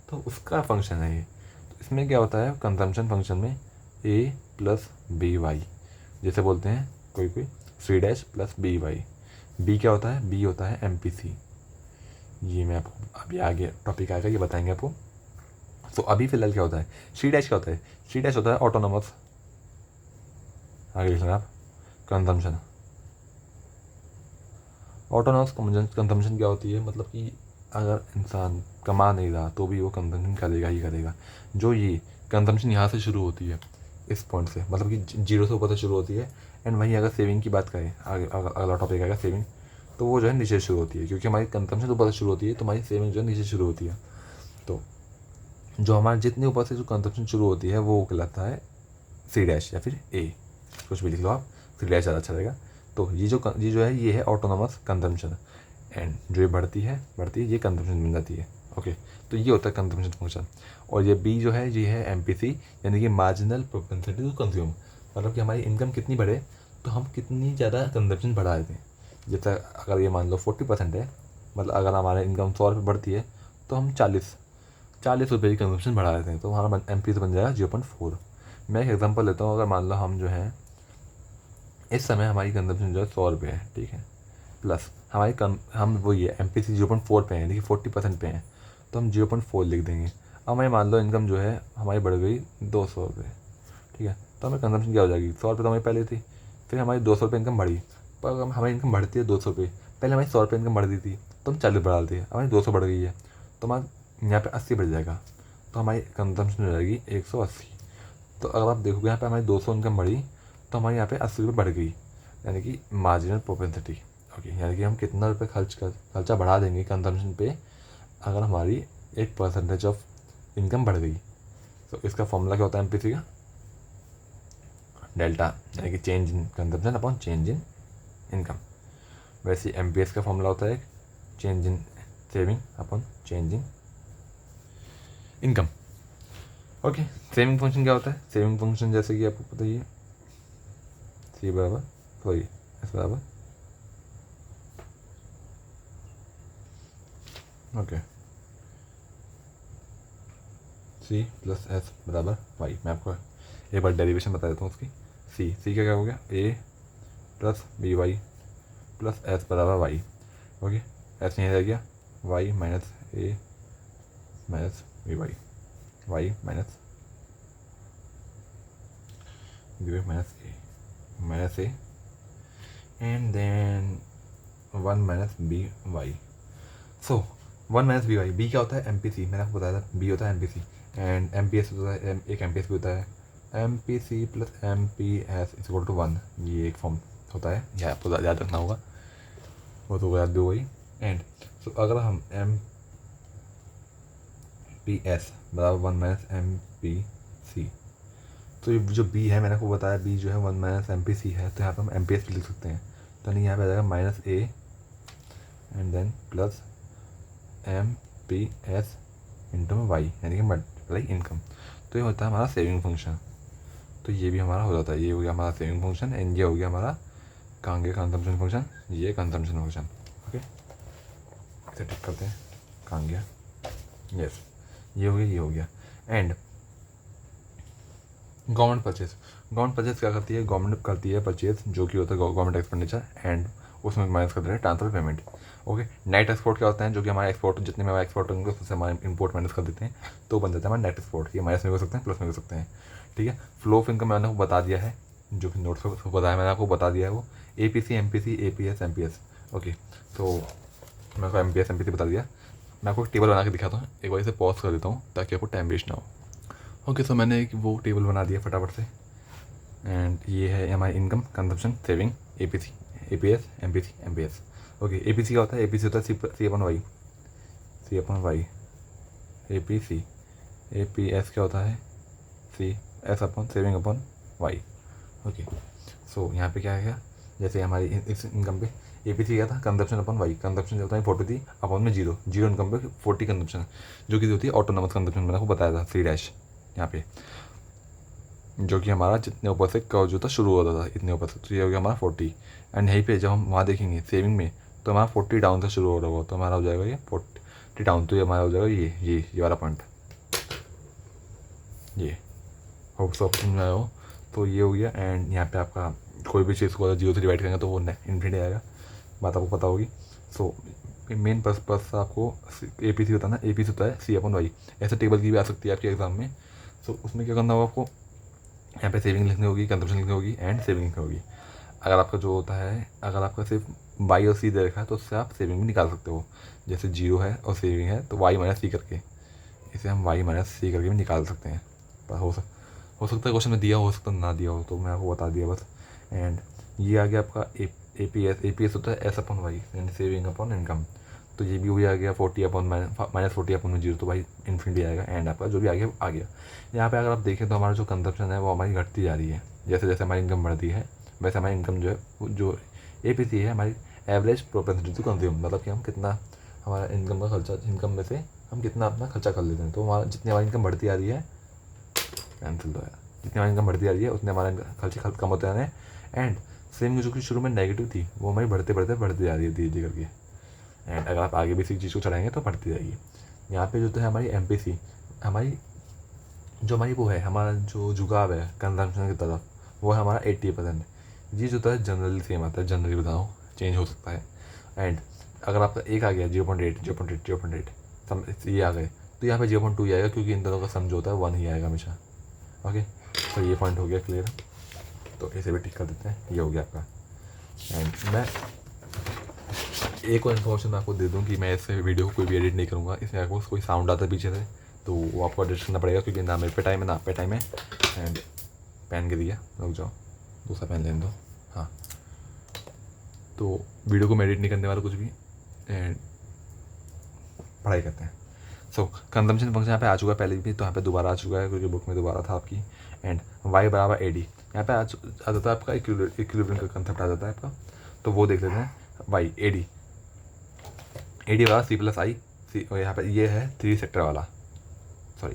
A: तो उसका फंक्शन है ये। तो इसमें क्या होता है, कंजम्पशन फंक्शन में a प्लस बी वाई, जैसे बोलते हैं कोई C' plus B Y. B क्या होता है, बी होता है MPC, ये मैं आपको अभी आगे टॉपिक आएगा ये बताएंगे आपको। तो अभी फिलहाल क्या होता है, C' क्या होता है, C' होता है ऑटोनोमस, आगे लिख लेना आप, कंजम्पशन। ऑटोनोमस कंजम्पशन क्या होती है, मतलब कि अगर इंसान कमा नहीं रहा तो भी वो कंजम्पशन करेगा ही करेगा। जो ये कंजम्पशन यहाँ से शुरू होती है, इस पॉइंट से, मतलब कि 0 से ऊपर से शुरू होती है, एंड वहीं अगर सेविंग की बात करें, आगे अगला टॉपिक आएगा सेविंग, तो वो जो है नीचे शुरू होती है, क्योंकि हमारी कंजम्पशन ऊपर से शुरू होती है तो हमारी सेविंग जो है नीचे शुरू होती है। तो जो हमारे जितने ऊपर से जो कंजम्पशन शुरू होती है वो कहलाता है C' या फिर A, कुछ भी लिख लो आप, C' ज़्यादा अच्छा रहेगा। तो ये जो है ये है ऑटोनोमस कंजम्पशन, एंड जो ये बढ़ती है ये कंजम्पशन बन जाती है। ओके, तो ये होता है कंजम्पशन फंक्शन। और ये बी जो है ये है MPC, यानी कि मार्जिनल प्रोपेंसिटी टू कंज्यूम, मतलब कि हमारी इनकम कितनी बढ़े तो हम कितनी ज़्यादा कंजम्पशन बढ़ा देते हैं। जैसे अगर ये मान लो 40% है, मतलब अगर हमारी इनकम 100 रुपये बढ़ती है तो हम 40 रुपये की कंजम्पशन बढ़ा देते हैं, तो हमारा MPC बन जाएगा 0.4। मैं एक एग्जांपल लेता हूँ, अगर मान लो हम जो है इस समय हमारी कंजम्पशन जो है 100 रुपये है, ठीक है, प्लस हम वो ये MPC 0.4 पे हैं, देखिए 40% पे हैं, तो हम 0.4 लिख देंगे। अब हमें मान लो इनकम जो है हमारी बढ़ गई 200 रुपये, ठीक है, तो हमें कंजम्पशन क्या हो जाएगी, 100 रुपये तो हमारी पहले थी, फिर हमारी 200 रुपये इनकम बढ़ी, पर अगर हमारी इनकम बढ़ती है 200 रुपये, पहले हमारी 100 रुपये इनकम बढ़ दी थी तो हम 40 बढ़ा देते हैं, हमारी 200 बढ़ गई है तो हमारा यहाँ पे 80 बढ़ जाएगा, तो हमारी कंजम्पशन हो जाएगी 180। तो अगर आप देखोगे यहाँ पे हमारी 200 इनकम बढ़ी तो हमारी यहाँ पे 80 रुपये बढ़ गई, यानी कि मार्जिनल प्रोपेंसिटी। ओके, यानी कि हम कितना रुपये खर्चा बढ़ा देंगे कंजम्पशन पे अगर हमारी 1% ऑफ इनकम बढ़ गई। तो इसका फॉर्मूला क्या होता है MPC का? डेल्टा, यानी कि change in consumption upon change in income. वैसे MPS का फॉर्मूला होता है change in saving upon change in income. Okay, saving function क्या होता है? सेविंग फंक्शन जैसे कि आपको पता ही है, सी बराबर सॉरी एस बराबर ओके सी प्लस एस बराबर वाई। मैं आपको एक बार डेरिवेशन बता देता हूँ उसकी। सी क्या हो गया? A plus B Y plus S बराबर वाई। ओके, एस नहीं रह गया, Y minus A minus B Y, Y minus B Y minus A and then 1 minus B Y. So 1 minus B Y, B क्या होता है? MPC, मैंने आपको बताया था बी होता है MPC एंड MPS होता है, एक MPS भी होता है MPC plus MPS is equal to 1। ये एक फॉर्म होता है, यह आपको याद रखना होगा, वो तो याद भी वही। एंड सो अगर हम MPS बराबर 1 माइनस MPC, तो ये जो B है मैंने आपको बताया B जो है 1 माइनस MPC है, तो यहाँ पर हम MPS भी लिख सकते हैं। तो नहीं, यहाँ पे आ जाएगा minus A and then plus MPS into Y, यानी कि मल्टीप्लाई इनकम। तो ये होता है हमारा सेविंग फंक्शन। तो ये भी हमारा हो जाता है, ये हो गया हमारा सेविंग फंक्शन एंड ये हो गया हमारा कहाँ गया कंजम्पशन फंक्शन, ये कंजम्पशन फंक्शन। ओके, इसे टिक करते हैं, कहाँ गया? यस, ये हो गया, ये हो गया। एंड गवर्नमेंट परचेज क्या करती है? गवर्नमेंट करती है परचेज जो कि होता है गवर्नमेंट एक्सपेंडिचर एंड उसमें माइनस करते हैं transfer payment. Okay, net export क्या होता है? जो कि हमारे एक्सपोर्ट जितने में हमारे एक्सपोर्ट होंगे उससे हमारे इंपोर्ट माइनस कर देते हैं, तो बन जाता है हमारा नेट एक्सपोर्ट। ये माइनस में हो सकते हैं, प्लस में हो सकते हैं। ठीक है, फ्लो ऑफ इनकम मैंने आपको बता दिया है, जो कि नोट्स को बताया मैंने आपको बता दिया है, वो APC MPC APS MPS। Okay, तो मैं आपको MPS MPC बता दिया। मैं आपको एक टेबल बना के दिखाता हूँ, एक बार इसे पॉज कर देता हूँ ताकि आपको टाइम वेस्ट ना हो। ओके, सो मैंने एक वो टेबल बना दिया फटाफट से एंड ये है हमारी income, consumption, saving, APC APS MPC MPS। Okay, APC क्या होता है? APC होता है C अपन वाई APC। APS क्या होता है? CS अपन सेविंग अपन वाई। ओके, सो यहाँ पे क्या है, जैसे हमारी इस इनकम पे APC क्या था? कंजप्शन अपन वाई। कंजप्शन जो होता है 40 थी, अपन में जीरो इनकम पे 40 कंजप्शन, जो कि होती है ऑटोनोमस कंजप्शन। मैंने आपको बताया था 3 यहाँ पे, जो कि हमारा जितने ऊपर से कर्व जो था शुरू होता था इतने ऊपर से, तो ये हो गया हमारा 40। एंड यहीं पे जब हम वहाँ देखेंगे सेविंग में, तो हमारा 40 डाउन से शुरू हो रहा होगा, तो हमारा हो जाएगा ये 40 डाउन, तो ये हमारा हो जाएगा ये वाला पॉइंट। ये होप सो समझ में आया हो। तो ये हो गया एंड यहाँ पे आपका कोई भी चीज़ को अगर 0 से डिवाइड करेंगे तो वो इन्फिनिटी आएगा, बात आपको पता होगी। सो मेन पर्पस आपको APC होता है ना, APC होता है C अपन वाई। ऐसे टेबल की भी आ सकती है आपके एग्जाम में। सो उसमें क्या करना होगा आपको, यहाँ पे सेविंग लिखनी होगी, कंजप्शन लिखनी होगी एंड सेविंग लिखनी होगी। अगर आपका जो होता है, अगर आपका सिर्फ वाई और सी दे रखा है तो उससे आप सेविंग भी निकाल सकते हो। जैसे 0 है और सेविंग है तो वाई माइनस सी करके, इसे हम वाई माइनस सी करके भी निकाल सकते हैं। पर हो सकता है क्वेश्चन में दिया हो सकता है ना दिया हो, तो मैं आपको बता दिया बस। एंड ये आ गया आपका APS होता है एस अपन वाई, यानी सेविंग अपन इनकम। तो ये भी वही आ गया 40 अपन माइनस 40 अपन में 0, तो भाई इन्फिनिटी आएगा। एंड आपका जो भी आ गया। यहाँ पे अगर आप देखें तो हमारा जो कंजप्शन है वो हमारी घटती जा रही है, जैसे जैसे हमारी इनकम बढ़ती है वैसे हमारी इनकम जो है, जो APC है हमारी एवरेज प्रोपेंसिटी टू कंज्यूम, मतलब कि हम कितना हमारा इनकम का खर्चा, इनकम में से हम कितना अपना खर्चा कर लेते हैं। तो हमारा जितनी हमारी इनकम बढ़ती आ रही है, कैंसिल हो गया, जितनी हमारी इनकम बढ़ती आ रही है उतने हमारे खर्चे कम होते जा रहे हैं। एंड सेम जो कि शुरू में नेगेटिव थी वो हमारी बढ़ते जा रही है धीरे धीरे करके। एंड अगर आप आगे भी इसी चीज़ को चढ़ाएंगे तो बढ़ती जाएगी। यहाँ पे जो तो है हमारी MPC, हमारी जो हमारी वो है, हमारा जो झुकाव है कंजम्पशन की तरफ, वो है हमारा 80%। ये जो है जनरली सेम आता है, जनरली बताऊँ चेंज हो सकता है। एंड अगर आपका एक आ गया 0.8 ये आ गए, तो यहाँ पे 0.2 ही आएगा, क्योंकि इन दोनों का सम जो होता है 1 ही आएगा हमेशा। ओके, तो ये पॉइंट हो गया क्लियर, तो इसे भी टिक कर देते हैं, ये हो गया आपका। एंड मैं एक और इन्फॉर्मेशन मैं आपको दे दूँ कि मैं इस वीडियो को कोई भी एडिट नहीं करूँगा, इसमें आपको कोई साउंड आता है पीछे से तो वो आपको एडिट करना पड़ेगा, क्योंकि ना मेरे पे टाइम है ना आप पे टाइम है। एंड पेन गिर गया, रुक जाओ, दूसरा पेन लेने दो। हाँ, तो वीडियो को एडिट नहीं करने वाला कुछ भी, एंड पढ़ाई करते हैं। सो कंजम्पशन फंक्शन यहाँ पे आ चुका है पहले भी, तो यहाँ पे दोबारा आ चुका है क्योंकि बुक में दोबारा था आपकी। एंड वाई बराबर ए डी, यहाँ पे आ जाता है आपका इक्विलिब्रियम का कंसेप्ट आ जाता है आपका। तो वो देख लेते हैं, वाई ए डी वाला सी प्लस आई सी, और यहाँ पे ये है 3 सेक्टर वाला, सॉरी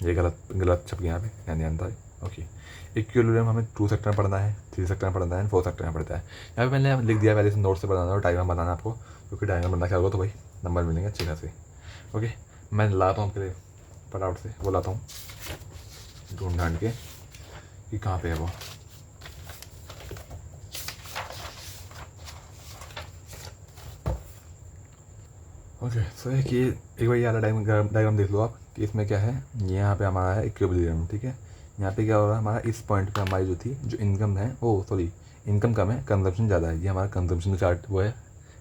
A: ये गलत छप गया यहाँ पे, ध्यान था। ओके, इक्विलिब्रियम हमें 2 सेक्टर में पढ़ना है, 3 सेक्टर में पढ़ना है, 4 सेक्टर में पढ़ता है। यहाँ पे मैंने लिख दिया पहले से नोट से बनाना और डायग्राम बनाना आपको, क्योंकि डायग्राम बनना क्या होगा तो भाई नंबर मिलेंगे अच्छी खासी। ओके, मैं लाता हूँ आपके फटाफट से, वो लाता हूँ ढूंढ ढांड के कि कहाँ पे है वो। ओके, सो एक ये एक बार ये वाला डायग्राम देख लो आप कि इसमें क्या है। ये यहाँ पे हमारा है इक्विलिब्रियम, ठीक है। यहाँ पे क्या हो रहा है, हमारा इस पॉइंट पे हमारी जो थी जो इनकम है, सॉरी इनकम कम है, कंजम्पशन ज़्यादा है। ये हमारा कंजम्पशन का चार्ट वो है,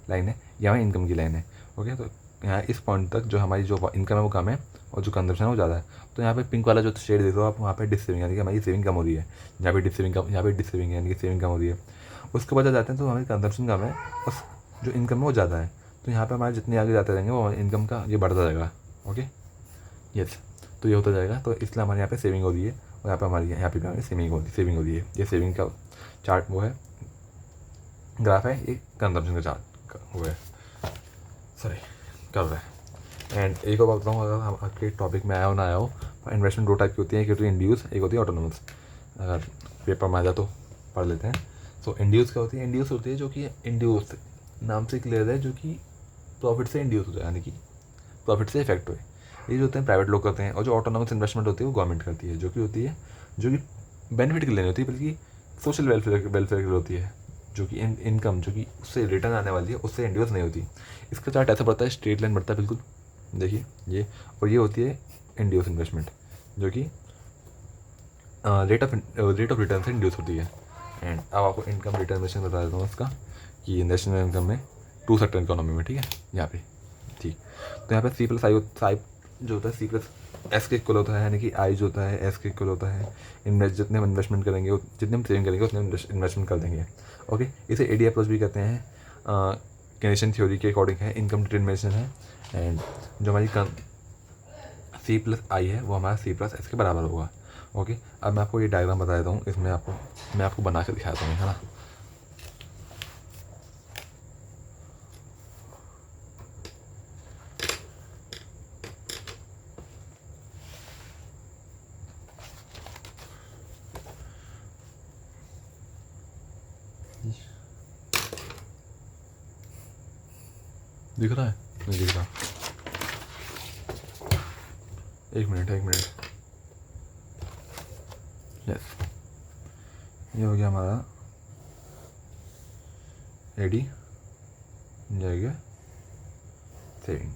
A: लाइन है, ये हमारी इनकम की लाइन है। ओके, तो यहाँ इस पॉइंट तक जो हमारी जो इनकम है वो कम है और जो कंजम्पशन है वो ज़्यादा है। तो यहाँ पे पिंक वाला जो शेड देख रहे हो आप, वहाँ पे डिस सेविंग, यानी कि हमारी सेविंग कम हो रही है। यहाँ पे डिस सेविंग है, यानी कि सेविंग कम हो रही है। उसके बाद जाते हैं तो हमारी कंजम्पशन कम है और जो इनकम है वो ज़्यादा है। तो यहाँ पे हमारे जितने आगे जाते रहेंगे वो इनकम का ये बढ़ता जाएगा। ओके, यस, तो ये होता जाएगा। तो इसलिए हमारे यहाँ पे सेविंग हो रही है और यहाँ पे हमारी सेविंग हो रही है। ये सेविंग का चार्ट वो है, ग्राफ है, ये कंजम्पशन का चार्ट वो है, सॉरी कर रहा है। एंड एक और बात बताऊँ, अगर हम आपके टॉपिक में आया हो ना आया हो, इन्वेस्टमेंट 2 टाइप की होती है, एक होती है इंड्यूस, एक होती है ऑटोनोमस। अगर पेपर में आ जाए तो पढ़ लेते हैं। सो इंड्यूस क्या होती है, इंड्यूस होती है जो कि इंड्यूस नाम से क्लियर है, जो कि प्रॉफिट से इंड्यूस होता है, यानी कि प्रॉफिट से इफेक्ट हुए। ये जो होते हैं प्राइवेट लोग करते हैं। और जो ऑटोनोमस इन्वेस्टमेंट होती है वो गवर्नमेंट करती है, जो कि बेनिफिट के लिए नहीं होती, बल्कि सोशल वेलफेयर के लिए होती है, जो कि इनकम जो कि उससे रिटर्न आने वाली है उससे इंड्यूस नहीं होती। इसका चार्ट ऐसा बढ़ता है, स्ट्रेट लाइन बढ़ता है बिल्कुल, देखिए ये। और ये होती है इंड्यूस इन्वेस्टमेंट, जो कि रेट ऑफ रिटर्न से इंड्यूस होती है। एंड अब आपको इनकम डिटर्मिनेशन बता देता हूँ इसका, कि नेशनल इनकम में 2 सेक्टर इकोनॉमी में, ठीक है, यहाँ पे ठीक। तो यहाँ पे सी प्लस आई जो होता है सी प्लस एस के इक्वल होता है, यानी कि आई जो होता है एस के इक्वल होता है। जितने हम इन्वेस्टमेंट करेंगे, जितने हम सेविंग करेंगे उतने इन्वेस्टमेंट कर देंगे। ओके, इसे एडी प्लस भी कहते हैं, केनेशियन थ्योरी के अकॉर्डिंग है, इनकम डिटर्मिनेशन है। एंड जो हमारी सी प्लस आई है वो हमारा सी प्लस एस के बराबर होगा। ओके, अब मैं आपको ये डायग्राम बता देता हूँ, इसमें मैं आपको बना कर दिखाता हूँ, है ना। दिख रहा है, नहीं दिख रहा, एक मिनट यस, ये हो गया हमारा एडी, ये हो गया सेविंग।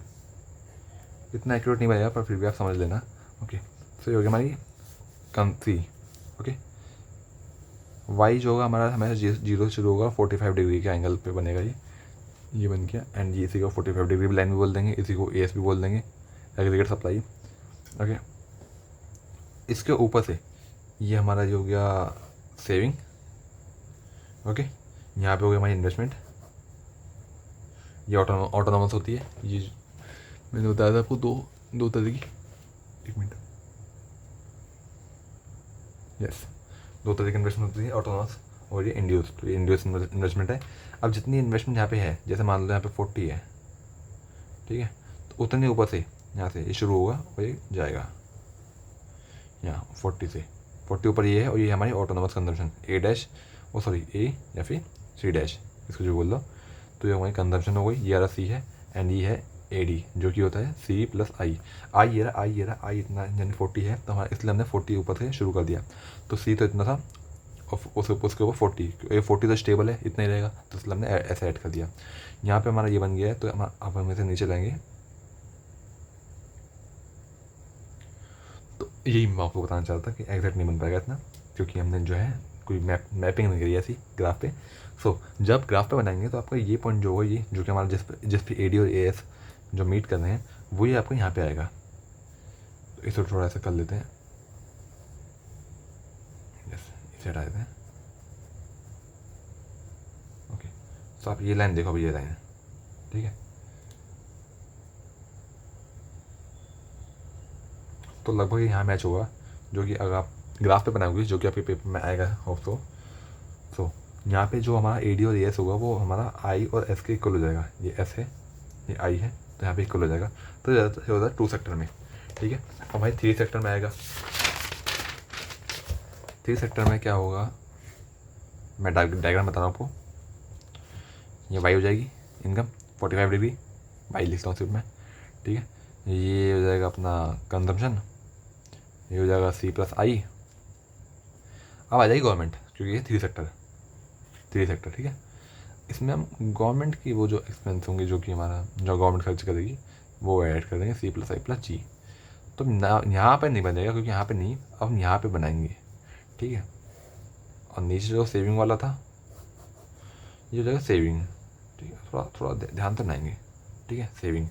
A: इतना एक्यूरेट नहीं बनेगा पर फिर भी आप समझ लेना। ओके, तो ये हो गया हमारी कम सी। ओके, वाई जो होगा हमारा हमेशा 0 से शुरू होगा, 45 डिग्री के एंगल पे बनेगा ये बन गया। एंड ये इसी को 45 डिग्री लाइन भी बोल देंगे, इसी को एस भी बोल देंगे, एग्रीगेट सप्लाई। ओके, इसके ऊपर से ये हमारा जो हो गया सेविंग। ओके, यहाँ पे हो गया हमारी इन्वेस्टमेंट, ये ऑटोनॉमस होती है। ये मैंने बताया था आपको दो तरह की, एक मिनट, यस, 2 तरह की इन्वेस्टमेंट होती है, ऑटोनॉमस और ये इंड्यूस। तो ये इंड्यूस इन्वेस्टमेंट है। अब जितनी इन्वेस्टमेंट यहाँ पे है, जैसे मान लो यहाँ पे 40 है, ठीक है, तो उतने ऊपर से यहाँ से ये शुरू होगा और ये जाएगा यहाँ 40 से, 40 ऊपर ये है। और ये हमारी ऑटोनॉमस कंजम्पशन ए डैश, वो सॉरी ए या फिर सी डैश, इसको जो बोल दो। तो ये हमारी कंजम्पशन हो गई, ये वाला सी है। एंड ये है ए डी, जो कि होता है सी प्लस आई। आई आई इतना यानी 40 है, तो हमारा इसलिए हमने 40 ऊपर से शुरू कर दिया। तो सी तो इतना था और उसके ऊपर 40, ये 40 तो स्टेबल है, इतना ही रहेगा, तो इसलिए हमने ऐसे ऐड कर दिया। यहाँ पे हमारा ये बन गया है। तो अब हम इसे नीचे लाएंगे, तो यही मैं आपको बताना चाहता था कि एग्जैक्ट नहीं बन पाएगा इतना, क्योंकि हमने जो है कोई मैपिंग नहीं करी ऐसी ग्राफ पे। सो जब ग्राफ पे बनाएंगे तो आपका ये पॉइंट जो होगा, ये जो कि हमारा जिस पे ए डी और ए एस जो मीट कर रहे हैं, वही आपको यहाँ पे आएगा। तो इसे थोड़ा सा कर लेते हैं, यस, इसे हटा देते हैं। तो आप ये लाइन देखो, अभी ये लाइन, ठीक है। तो लगभग यहाँ मैच होगा, जो कि अगर आप ग्राफ पे बनाओगे, जो कि आपके पेपर में आएगा होप तो यहाँ पे जो हमारा AD और AS होगा वो हमारा I और S के इक्वल हो जाएगा। ये S है, ये I है, तो यहाँ पे इक्वल हो जाएगा। तो ये होता है 2 सेक्टर में, ठीक है। और भाई 3 सेक्टर में आएगा। 3 सेक्टर में क्या होगा, मैं डायग्राम बता रहा हूँ आपको। ये वाई हो जाएगी इनकम 45 डिग्री, वाई लिखता हूँ सिर्फ मैं, ठीक है। ये हो जाएगा अपना कंजम्पशन, ये हो जाएगा C+I। अब आ जाएगी गवर्नमेंट, क्योंकि ये 3 सेक्टर, ठीक है। इसमें हम गवर्नमेंट की वो जो एक्सपेंस होंगे, जो कि हमारा जो गवर्नमेंट खर्च करेगी, वो ऐड कर देंगे C+I+G। तो ना यहाँ पर नहीं बनेगा, क्योंकि यहाँ पे नहीं, अब यहाँ पे बनाएंगे, ठीक है। और नीचे जो सेविंग वाला था, ये हो जाएगा सेविंग, ठीक है। थोड़ा ध्यान से बनाएंगे, ठीक है, सेविंग।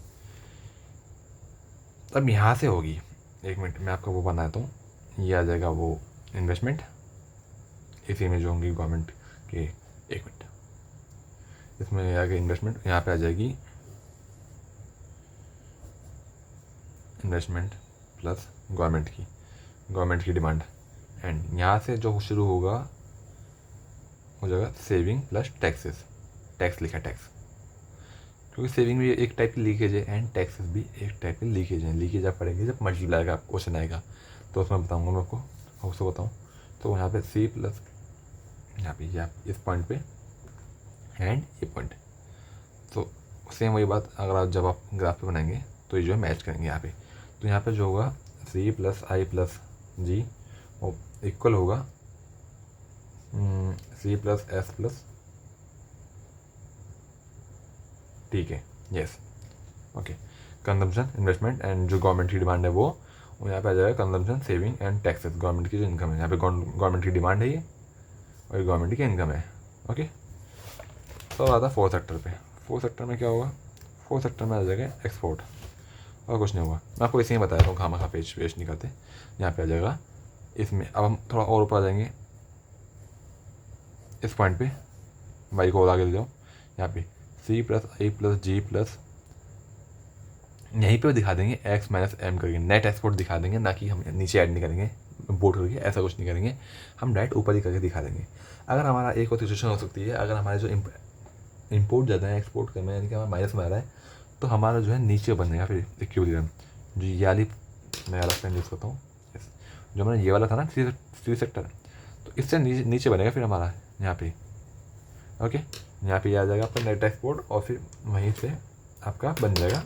A: अब यहाँ से होगी, 1 मिनट मैं आपको वो बनाता हूँ। ये आ जाएगा वो इन्वेस्टमेंट, इसी में जो होंगी गवर्नमेंट के, 1 मिनट, इसमें आ गया इन्वेस्टमेंट। यहाँ पे आ जाएगी इन्वेस्टमेंट प्लस गवर्नमेंट की डिमांड। एंड यहाँ से जो शुरू होगा हो जाएगा सेविंग प्लस टैक्सेस, टैक्स लिखा टैक्स, क्योंकि सेविंग भी एक टाइप की लीकेज है एंड टैक्सेस भी एक टाइप की लीकेज है। लीकेज आप पढ़ेंगे जब मल्टीप्लाई का क्वेश्चन आएगा, तो उसमें बताऊँगा मैं आपको, उसको बताऊँ। तो यहाँ पे C प्लस, यहाँ पे या इस पॉइंट पे एंड ये पॉइंट, तो सेम वही बात, अगर आप जब आप ग्राफ पे बनाएंगे तो ये जो है मैच करेंगे यहाँ पे। तो यहाँ पे जो होगा C+I+G वो इक्वल होगा C+S+, ठीक है, yes, okay. Consumption, investment and जो गवर्नमेंट की डिमांड है वो यहाँ पे आ जाएगा consumption, saving and taxes, government की जो इनकम है। यहाँ पे गवर्नमेंट की डिमांड है ये, और गवर्नमेंट की इनकम है, ओके। तो आता है 4 सेक्टर पे। 4 सेक्टर में क्या होगा, 4 सेक्टर में आ जाएगा एक्सपोर्ट, और कुछ नहीं होगा। मैं आपको इसे ही बताया हूँ, खामा खा पेज वेस्ट नहीं करते। यहाँ पे आ जाएगा इसमें। अब हम थोड़ा और ऊपर आ जाएंगे, इस पॉइंट पे वाई को और आगे ले जाओ। यहाँ पे C+I+G+, यहीं पे दिखा देंगे X-M करके, नेट एक्सपोर्ट दिखा देंगे, ना कि हम नीचे ऐड नहीं करेंगे बोर्ड करके, ऐसा कुछ नहीं करेंगे, हम डायरेक्ट ऊपर ही करके दिखा देंगे। अगर हमारा एक और सिचुएशन हो सकती है, अगर हमारे जो इम्पोर्ट ज़्यादा है एक्सपोर्ट करना है, यानी कि हमारा माइनस में आ रहा है, तो हमारा जो है नीचे बनेगा फिर इक्विलिब्रियम। जो ये वाली मैं वाला पेन यूज़ करता हूँ, जो हमारा ये वाला था ना 3 सेक्टर, तो इससे नीचे बनेगा फिर हमारा यहाँ पे, ओके। यहाँ पे आ जाएगा आपका नेट एक्सपोर्ट, और फिर वहीं से आपका बन जाएगा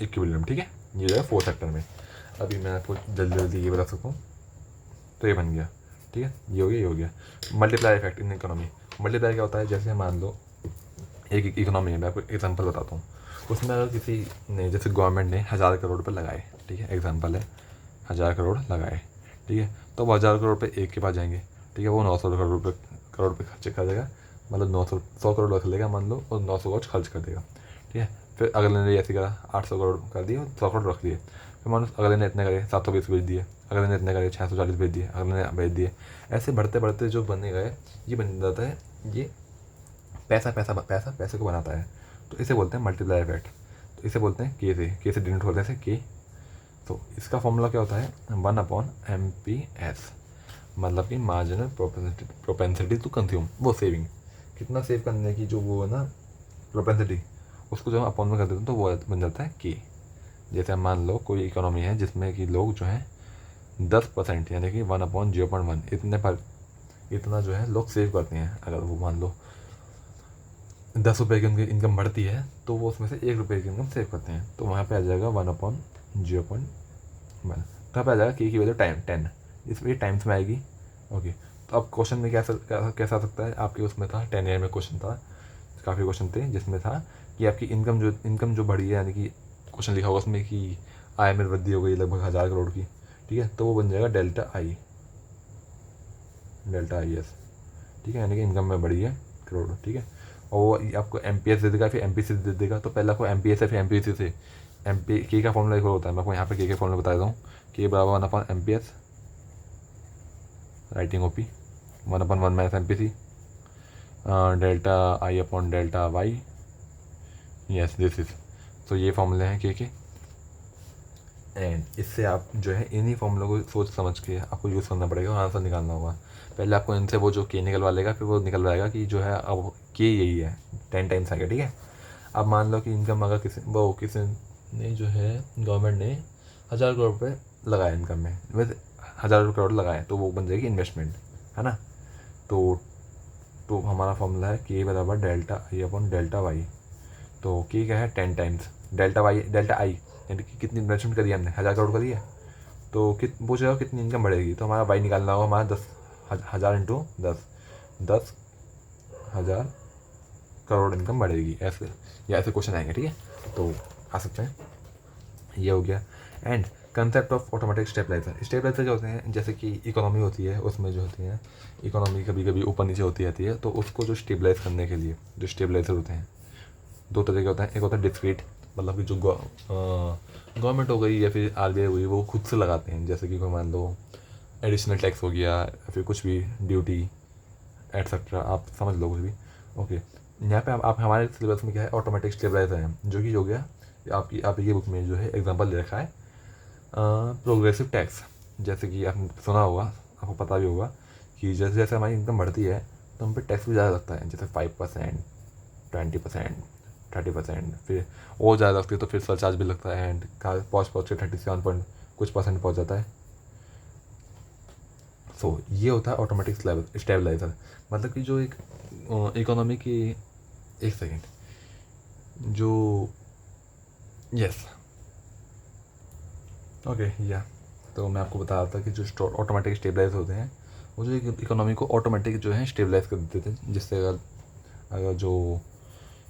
A: इक्विलिब्रियम, ठीक है। ये जाएगा 4 सेक्टर में। अभी मैं आपको जल्दी ये बता सकता हूँ। तो ये बन गया, ठीक है, ये हो गया multiply effect in economy. Multiply क्या होता है, जैसे मान लो एक इकोनॉमी है, मैं आपको एग्जांपल बताता हूँ। उसमें अगर किसी ने, जैसे गवर्नमेंट ने 1000 करोड़ पर लगाए, ठीक है, एग्जांपल है, 1000 करोड़ लगाए, ठीक है। तो वो 1000 करोड़ पे एक के पास जाएंगे, ठीक है, वो 900 करोड़ पे खर्च कर देगा, मतलब 100 करोड़ रख लेगा मान लो, और 900 करोड़ खर्च कर देगा, ठीक है। फिर अगले ने ऐसे करा, 800 करोड़ कर दिए और 100 करोड़ रख लिए। फिर मान लो अगले ने इतने करे 720 भेज दिए, अगले ने इतने करे 640 भेज दिए, अगले ने भेज दिए। ऐसे बढ़ते बढ़ते जो बने गए, ये बन जाता है, ये पैसे को बनाता है। तो इसे बोलते हैं मल्टीप्लाई इफेक्ट। तो इसे बोलते हैं के से डिनोट होते हैं के। तो इसका फॉर्मूला क्या होता है, 1/MPS, मतलब कि मार्जिनल प्रोपेंसिटी टू कंज्यूम, वो सेविंग, कितना सेव करने की जो वो है ना प्रोपेंसिटी, उसको जब हम अपॉन में कर देते हैं तो वो बन जाता है के। जैसे हम मान लो कोई इकोनॉमी है जिसमें कि लोग जो हैं 10%, यानी कि 1/0.1 इतने पर इतना जो है लोग सेव करते हैं। अगर वो मान लो 10 रुपये की उनकी इनकम बढ़ती है, तो वो उसमें से 1 रुपये की इनकम सेव करते हैं। तो वहाँ पे आ जाएगा 1/0.1। तो पे आ जाएगा की वैल्यू 10, इसमें टाइम्स में आएगी, ओके। तो अब क्वेश्चन में कैसा आ सकता है, आपके उसमें था 10 ईयर में क्वेश्चन था, काफ़ी क्वेश्चन थे जिसमें था कि आपकी इनकम जो बढ़ी है, यानी कि क्वेश्चन लिखा होगा उसमें कि आय में वृद्धि हो गई लगभग 1000 करोड़ की, ठीक है। तो वो बन जाएगा डेल्टा आई एस, ठीक है, यानी कि इनकम में बढ़ी है करोड़, ठीक है। और वो आपको MPS दे देगा, फिर MPC दे देगा। तो पहले आपको MPS है, फिर MPC से के का फॉर्मूला एक होता है, मैं आपको यहाँ पे के फॉर्मूला बता देता हूँ। के बराबर 1/MPS, writing OP, 1/1 minus MPC, delta I upon delta Y, yes this is. तो ये फॉर्मूले हैं के एंड इससे आप जो है इन्हीं फॉर्मूलों को सोच समझ के आपको यूज़ करना पड़ेगा और आंसर निकालना होगा। पहले आपको इनसे वो जो के निकलवा लेगा, फिर वो निकल जाएगा कि जो है अब के यही है 10 टाइम्स आएगा, ठीक है। अब मान लो कि इनकम अगर किसी ने जो है गवर्नमेंट ने 1000 करोड़ रुपये लगाए इनकम में, वैसे 1000 करोड़ लगाए तो वो बन जाएगी इन्वेस्टमेंट, है ना। तो हमारा फॉर्मूला है के बराबर delta I upon delta Y. तो के क्या है 10 times delta Y, delta I यानी कि कितनी इन्वेस्टमेंट करी हमने, 1000 करोड़ करी है, तो पूछ रहे हो कितनी इनकम बढ़ेगी, तो हमारा वाई निकालना होगा हमारा 10,000 इंटू 10,000 करोड़ इनकम बढ़ेगी, ऐसे या ऐसे क्वेश्चन आएंगे, ठीक है। तो आ सकते हैं, ये हो गया। And concept of automatic stabiliser जो होते हैं, जैसे कि इकोनॉमी होती है, उसमें जो होती है इकोनॉमी कभी कभी ऊपर नीचे होती रहती है, तो उसको जो स्टेबलाइज करने के लिए जो स्टेबलाइजर होते हैं दो तरह के होते हैं। एक होता है डिस्क्रीट, मतलब कि जो गवर्नमेंट हो गई या फिर RBI हुई वो खुद से लगाते हैं, जैसे कि कोई मान लो एडिशनल टैक्स हो गया या फिर कुछ भी ड्यूटी एटसेट्रा, आप समझ लो कुछ भी। ओके, यहाँ पे आप हमारे सिलेबस में क्या है ऑटोमेटिक स्टेबलाइजर है, जो कि हो गया आप ये बुक में जो है एग्जांपल दे रखा है प्रोग्रेसिव टैक्स। जैसे कि आपने सुना होगा, आपको पता भी होगा कि जैसे जैसे हमारी इनकम बढ़ती है तो हम पे टैक्स भी ज़्यादा लगता है, जैसे 5%, 20%, 30%, फिर और ज़्यादा लगती है तो फिर सरचार्ज भी लगता है, एंड पहुँच के 37 पॉइंट कुछ परसेंट पहुँच जाता है। सो ये होता है ऑटोमेटिक स्टेबलाइजर, मतलब कि जो एक इकोनॉमी की, एक सेकेंड, जो यस ओके या तो मैं आपको बता रहा था कि जो ऑटोमेटिक स्टेबलाइज होते हैं वो जो इकोनॉमी को ऑटोमेटिक जो है स्टेबलाइज कर देते थे, जिससे अगर जो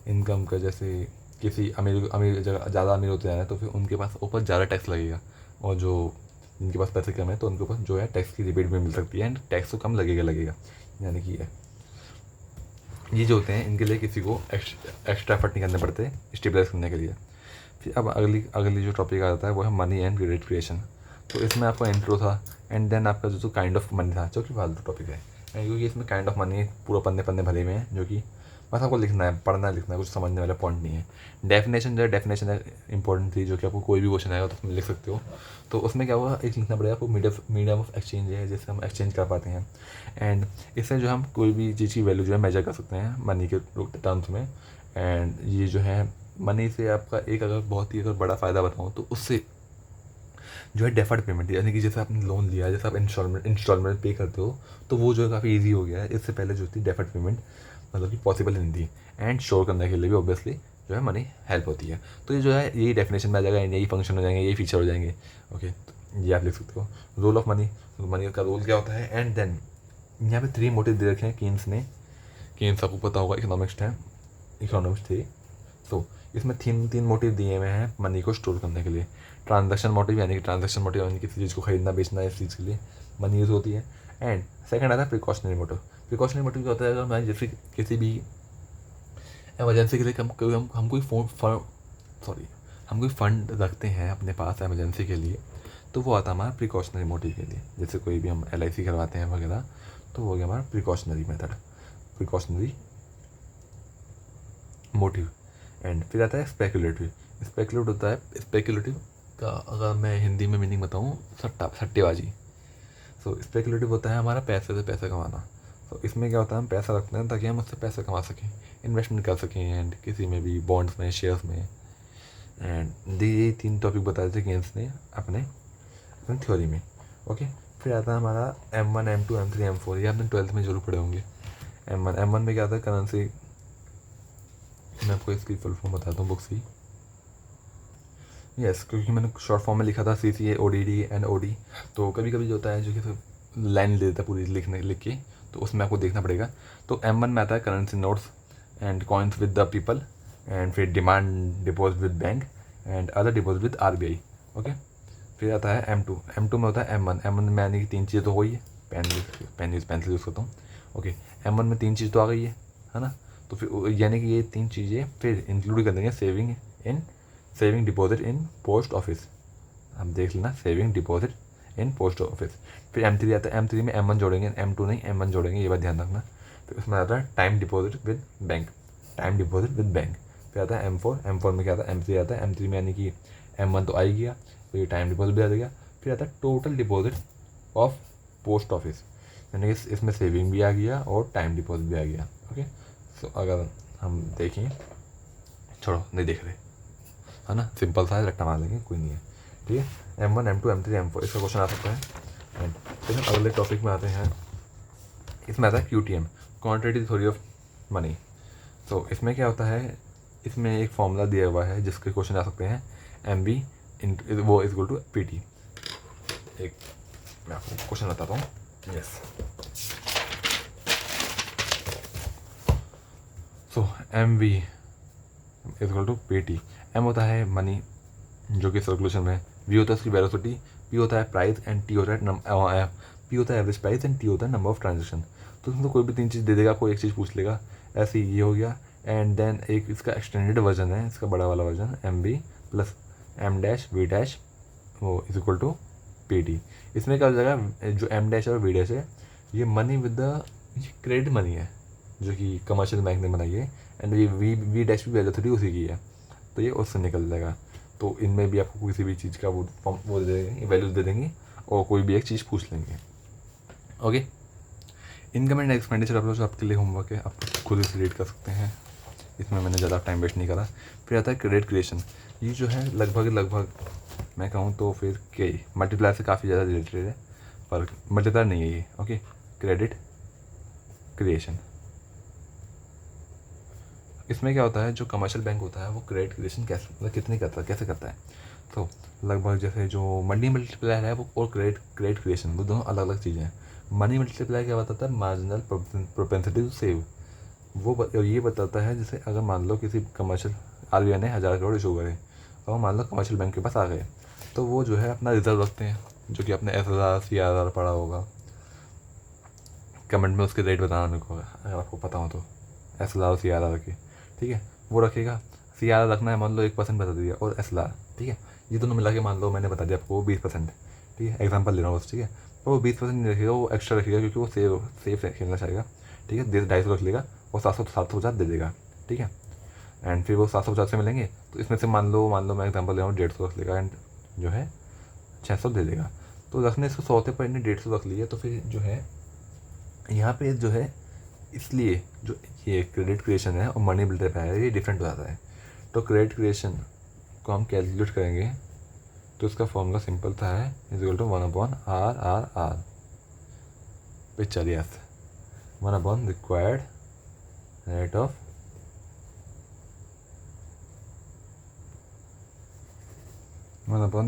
A: इनकम का जैसे किसी अमीर जगह ज़्यादा अमीर होते हैं तो फिर उनके पास ऊपर ज़्यादा टैक्स लगेगा, और जो जिनके पास पैसे कम है तो उनके पास जो है टैक्स की रिबेट भी मिल सकती है, एंड टैक्स तो कम लगेगा, यानी कि ये जो होते हैं इनके लिए किसी को एक्स्ट्रा एफर्ट नहीं करने पड़ते स्टेबलाइज करने के लिए। फिर अब अगली जो टॉपिक आ जाता है वो है मनी एंड क्रेडिट क्रिएशन। तो इसमें आपका इंट्रो था, एंड देन आपका जो काइंड ऑफ मनी था, जो कि फालतू टॉपिक है, क्योंकि इसमें काइंड ऑफ मनी पूरा पन्ने भरे हुए हैं, जो कि बस आपको लिखना है, पढ़ना है, लिखना है, कुछ समझने वाला पॉइंट नहीं है। डेफिनेशन है इंपॉर्टेंट थी, जो कि आपको कोई भी क्वेश्चन आएगा तो उसमें लिख सकते हो। तो उसमें क्या हुआ, एक लिखना पड़ेगा आपको मीडियम ऑफ एक्सचेंज है, जिससे हम एक्सचेंज कर पाते हैं, एंड इससे जो हम कोई भी चीज़ की वैल्यू जो है मेजर कर सकते हैं मनी के टर्म्स में। एंड ये जो है मनी से आपका एक अगर बहुत ही अगर बड़ा फ़ायदा बताऊँ तो उससे जो है डेफर्ड पेमेंट, यानी कि जैसे आपने लोन लिया, जैसे आप इंस्टॉलमेंट पे करते हो, तो वो जो है काफ़ी ईजी हो गया है। इससे पहले जो थी डेफर्ड पेमेंट मतलब कि पॉसिबल नहीं थी, एंड शोर करने के लिए भी ऑब्वियसली जो है मनी हेल्प होती है। तो ये जो है यही डेफिनेशन में आ जाएगा, यही फंक्शन हो जाएंगे, यही फीचर हो जाएंगे। ओके, तो ये आप लिख सकते हो रोल ऑफ मनी, मनी का रोल क्या होता है। एंड देन यहाँ पे 3 मोटिव दे रखे हैं केन्स आपको पता होगा, इकोनॉमिक्स थे। तो इसमें तीन मोटिव दिए हुए हैं मनी को स्टोर करने के लिए। ट्रांजैक्शन मोटिव यानी कि किसी चीज़ को खरीदना बेचना, इस चीज़ के लिए मनी यूज़ होती है। एंड सेकंड आता है प्रिकॉशनरी मोटिव क्या होता है, अगर हमारे जैसे किसी भी एमरजेंसी के लिए हम कोई फंड रखते हैं अपने पास एमरजेंसी के लिए, तो वो आता है हमारा प्रिकॉशनरी मोटिव के लिए। जैसे कोई भी हम LIC करवाते हैं वगैरह, तो वो हो गया हमारा प्रिकॉशनरी मोटिव। एंड फिर आता है स्पेकुलेटिव का अगर मैं हिंदी में मीनिंग बताऊँ, सट्टेबाजी। सो स्पेकुलेटिव होता है हमारा पैसे से पैसा कमाना। तो इसमें क्या होता है, हम पैसा रखते हैं ताकि हम उससे पैसा कमा सकें, इन्वेस्टमेंट कर सकें, एंड किसी में भी बॉन्ड्स में, शेयर्स में। एंड ये 3 टॉपिक बताए थे गेंस ने अपने थ्योरी में। ओके, फिर आता है हमारा M1, M2, M3, M4। ये आपने 12th में जरूर पढ़े होंगे। M1 में क्या आता है करेंसी, मैं आपको इसकी फुल फॉर्म बताता हूँ बुक्स की। यस, क्योंकि मैंने शॉर्ट फॉर्म में लिखा था CCA, ODD एंड OD। तो कभी कभी जो होता है जो कि लाइन ले देता है पूरी लिख के, तो उसमें आपको देखना पड़ेगा। तो M1 में आता है currency notes and coins with the people, and फिर demand deposit with bank and other deposit with RBI। Okay, फिर आता है M2 में होता है M1 में यानी कि 3 चीज़ें तो हो गई है, पेंसिल यूज़ करता हूँ। ओके, M1 में 3 चीज़ तो आ गई है ना। तो फिर यानी कि ये 3 चीज़ें फिर इंक्लूड कर देंगे saving deposit in post office. आप देख लेना, saving deposit in post office. फिर M3 आता है, M3 में M1 जोड़ेंगे, M2 नहीं M1 जोड़ेंगे, ये बात ध्यान रखना। फिर उसमें आता है time deposit with bank, time deposit with bank. फिर आता है M4, M4 में क्या आता है, M3 आता है, M3 में यानी कि M1 तो आ ही गया, तो ये टाइम डिपॉजिट भी आ गया। फिर आता है total deposit of post office, यानी कि इसमें सेविंग भी आ गया और टाइम डिपॉजिट भी आ गया। ओके, सो अगर हम देखें, छोड़ो नहीं देख रहे, है ना, सिंपल सा है, रट्टा मार लेंगे, कोई नहीं है, ठीक है। M1, M2, M3, M4 इसका क्वेश्चन आ सकता है। एंड फिर हम अगले टॉपिक में आते हैं, इसमें आता है QTM, quantity theory of money. तो इसमें क्या होता है, इसमें एक फॉर्मूला दिया हुआ है जिसके क्वेश्चन आ सकते हैं, MB वो इक्वल टू PT। एक मैं आपको क्वेश्चन बताता हूँ, yes. So MV equal to PT। M होता है मनी जो कि सर्कुलेशन में, V होता है उसकी वेलोसिटी, P होता है प्राइस एंड T होता है P होता है एवरेज प्राइस एंड T होता है नंबर ऑफ ट्रांजेक्शन। तो इसमें तो कोई भी 3 चीज़ दे देगा, कोई एक चीज़ पूछ लेगा, ऐसे ये हो गया। एंड देन एक इसका एक्सटेंडेड वर्जन है, इसका बड़ा वाला वर्जन MB प्लस M-V- वो इज इक्वल टू PT। इसमें क्या हो जाएगा, जो M- और V- है ये money with the credit money है जो कि कमर्शियल बैंक ने बनाई है, एंड ये V- भी वेलोसिटी उसी की है, तो ये उससे निकल जाएगा। तो इनमें भी आपको किसी भी चीज़ का वो दे देंगे, वैल्यूज दे देंगे और कोई भी एक चीज़ पूछ लेंगे। Okay, income and expenditure upload आपके लिए होमवर्क है, आप खुद से रीड कर सकते हैं, इसमें मैंने ज़्यादा टाइम वेस्ट नहीं करा। फिर आता है क्रेडिट क्रिएशन, ये जो है लगभग मैं कहूँ तो फिर के मल्टीप्लायर से काफ़ी ज़्यादा रिलेटेड है, पर मल्टीप्लायर नहीं है ये। ओके, क्रेडिट क्रिएशन, इसमें क्या होता है, जो कमर्शियल बैंक होता है वो क्रेडिट क्रिएशन कैसे मतलब कितनी करता है, कैसे करता है। तो लगभग जैसे जो मनी मल्टीप्लायर है वो और क्रेडिट क्रिएशन वो दोनों अलग अलग चीज़ें हैं। मनी मल्टीप्लायर क्या बताता है, मार्जिनल प्रोपेंसिटी टू सेव, वो ये बताता है जैसे अगर मान लो किसी कमर्शियल RBI ने 1000 करोड़ इशू करे और मान लो कमर्शियल बैंक के पास आ गए, तो वो जो है अपना रिजर्व रखते हैं, जो कि अपने SRR CRR पढ़ा होगा, कमेंट में उसके रेट बताना मेरे को अगर आपको पता हो तो, SLR CRR के, ठीक है, वो रखेगा। CRR रखना है मान लो 1% बता दिया, और SLR, ठीक है, ये दोनों मिला के मान लो मैंने बता दिया आपको 20%, ठीक है, एग्जाम्पल ले रहा हूँ बस, ठीक है। तो वो 20% नहीं रखेगा, वो एक्स्ट्रा रखेगा क्योंकि वो सेफ खेलना चाहेगा, ठीक है, 250 रख लेगा और 750 दे देगा, ठीक है। एंड फिर वो 750 से मिलेंगे, तो इसमें से मान लो मैं एग्जाम्पल ले रहा हूँ 150 रख लेगा, एंड जो है 600 दे देगा। तो रखने इसको 100 पर इन्हें 150 रख लिया, तो फिर जो है यहाँ पे जो है, इसलिए जो ये क्रेडिट क्रिएशन है और मनी मल्टीप्लायर है ये डिफरेंट हो जाता है। तो क्रेडिट क्रिएशन को हम कैलकुलेट करेंगे तो इसका फॉर्मूला सिंपल था है, equal to 1/RRR picture, yes, 1/रिक्वायर्ड rate of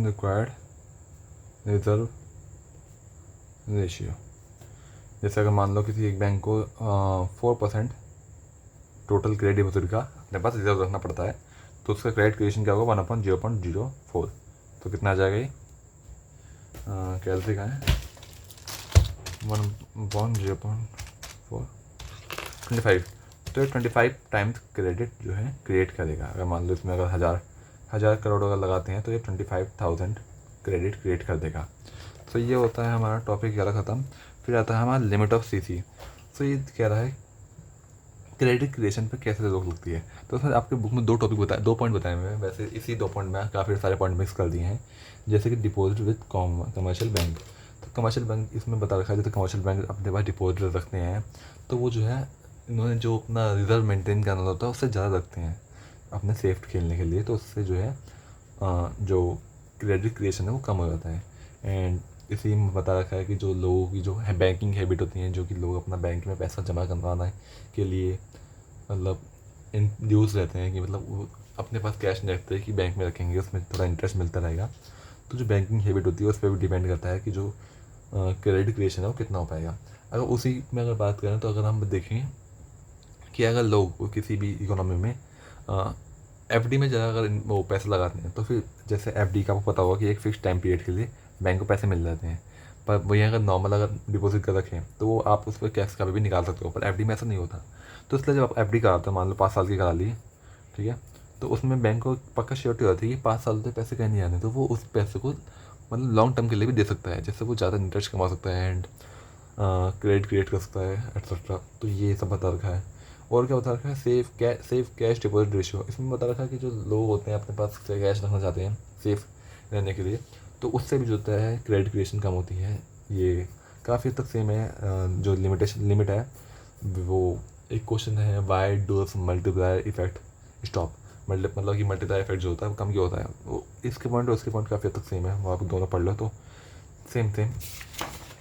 A: required reserve ratio. जैसे अगर मान लो किसी एक बैंक को 4% टोटल क्रेडिट डिपॉजिट का अपने पास रिजर्व रखना पड़ता है, तो उसका क्रेडिट क्रिएशन क्या होगा, 1/0.04। तो कितना आ जाएगा ये, कैलसी का है 1/0.4 25। तो ये 25 टाइम्स क्रेडिट जो है क्रिएट करेगा। अगर मान लो इसमें अगर हज़ार करोड़ अगर लगाते हैं तो ये 25,000 क्रेडिट क्रिएट कर देगा। तो ये होता है हमारा टॉपिक वाला ख़त्म। फिर आता है हमारा लिमिट ऑफ CC। तो ये कह रहा है क्रेडिट क्रिएशन पर कैसे रोक लगती है। तो उसमें आपके बुक में 2 पॉइंट बताए हुए हैं, वैसे इसी 2 पॉइंट में काफ़ी सारे पॉइंट मिक्स कर दिए हैं, जैसे कि डिपॉजिट विद कमर्शियल बैंक। तो कमर्शियल बैंक इसमें बता रखा है, जैसे कमर्शियल बैंक अपने पास डिपॉजिट रखते हैं, तो वो जो है इन्होंने जो अपना रिजर्व मेंटेन करना होता है उससे ज़्यादा रखते हैं अपने सेफ खेलने के लिए, तो उससे जो है जो क्रेडिट क्रिएशन है वो कम हो जाता है। एंड इसी में बता रखा है कि जो लोगों की जो है बैंकिंग हैबिट होती है, जो कि लोग अपना बैंक में पैसा जमा करवाना के लिए मतलब इंड्यूस रहते हैं कि मतलब वो अपने पास कैश नहीं रखते कि बैंक में रखेंगे उसमें थोड़ा इंटरेस्ट मिलता रहेगा। तो जो बैंकिंग हैबिट होती है उस पर भी डिपेंड करता है कि जो क्रेडिट क्रिएशन है वो कितना हो पाएगा। अगर उसी में अगर बात करें तो अगर हम देखें कि अगर लोग किसी भी इकोनॉमी में FD में ज़्यादा अगर वो पैसे लगाते हैं, तो फिर जैसे FD का आपको पता होगा कि एक फ़िक्स टाइम पीरियड के लिए बैंक को पैसे मिल जाते हैं, पर वही अगर नॉर्मल अगर डिपॉजिट कर रखें तो वो आप उस पर कैश कभी भी निकाल सकते हो, पर FD में ऐसा नहीं होता। तो इसलिए जब आप FD कराते हो, मान लो 5 साल की करा ली, ठीक है, तो उसमें बैंक को पक्का श्योरिटी होती है कि 5 साल तक पैसे कहीं नहीं आने, तो वो उस पैसे को मतलब लॉन्ग टर्म के लिए भी दे सकता है, जैसे वो ज़्यादा इंटरेस्ट कमा सकता है एंड क्रेडिट क्रिएट कर सकता है एट्सेट्रा। तो ये सब बता रखा है। और क्या बता रखा है, सेफ कैश डिपॉजिट रेशियो, इसमें बता रखा है कि जो लोग होते हैं अपने पास कैश रखना चाहते हैं सेफ रहने के लिए, तो उससे भी जो होता है क्रेडिट क्रिएशन कम होती है। ये काफ़ी हद तक सेम है। जो लिमिट है वो, एक क्वेश्चन है, why does multiplier effect stop, मतलब कि मल्टीप्लायर इफेक्ट जो होता है वो कम क्यों होता है, वो इसके पॉइंट और उसके पॉइंट काफ़ी हद तक सेम है, वो आप दोनों पढ़ लो तो सेम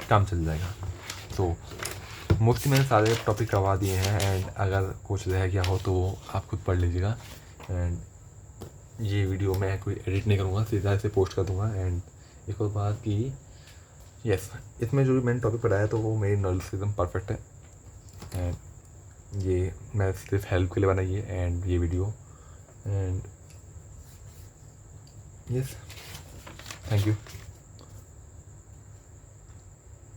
A: काम चल जाएगा। तो मोस्टली मैंने सारे टॉपिक करवा दिए हैं एंड अगर कुछ रह गया हो तो आप खुद पढ़ लीजिएगा। एंड ये वीडियो मैं कोई एडिट नहीं करूँगा, सीधा इसे पोस्ट कर दूँगा। एंड एक और बात कि यस, इसमें जो भी मैंने टॉपिक पढ़ाया तो वो मेरी नॉलेज से एकदम परफेक्ट है एंड ये मैं सिर्फ हेल्प के लिए बनाई है एंड ये video. And yes, thank you.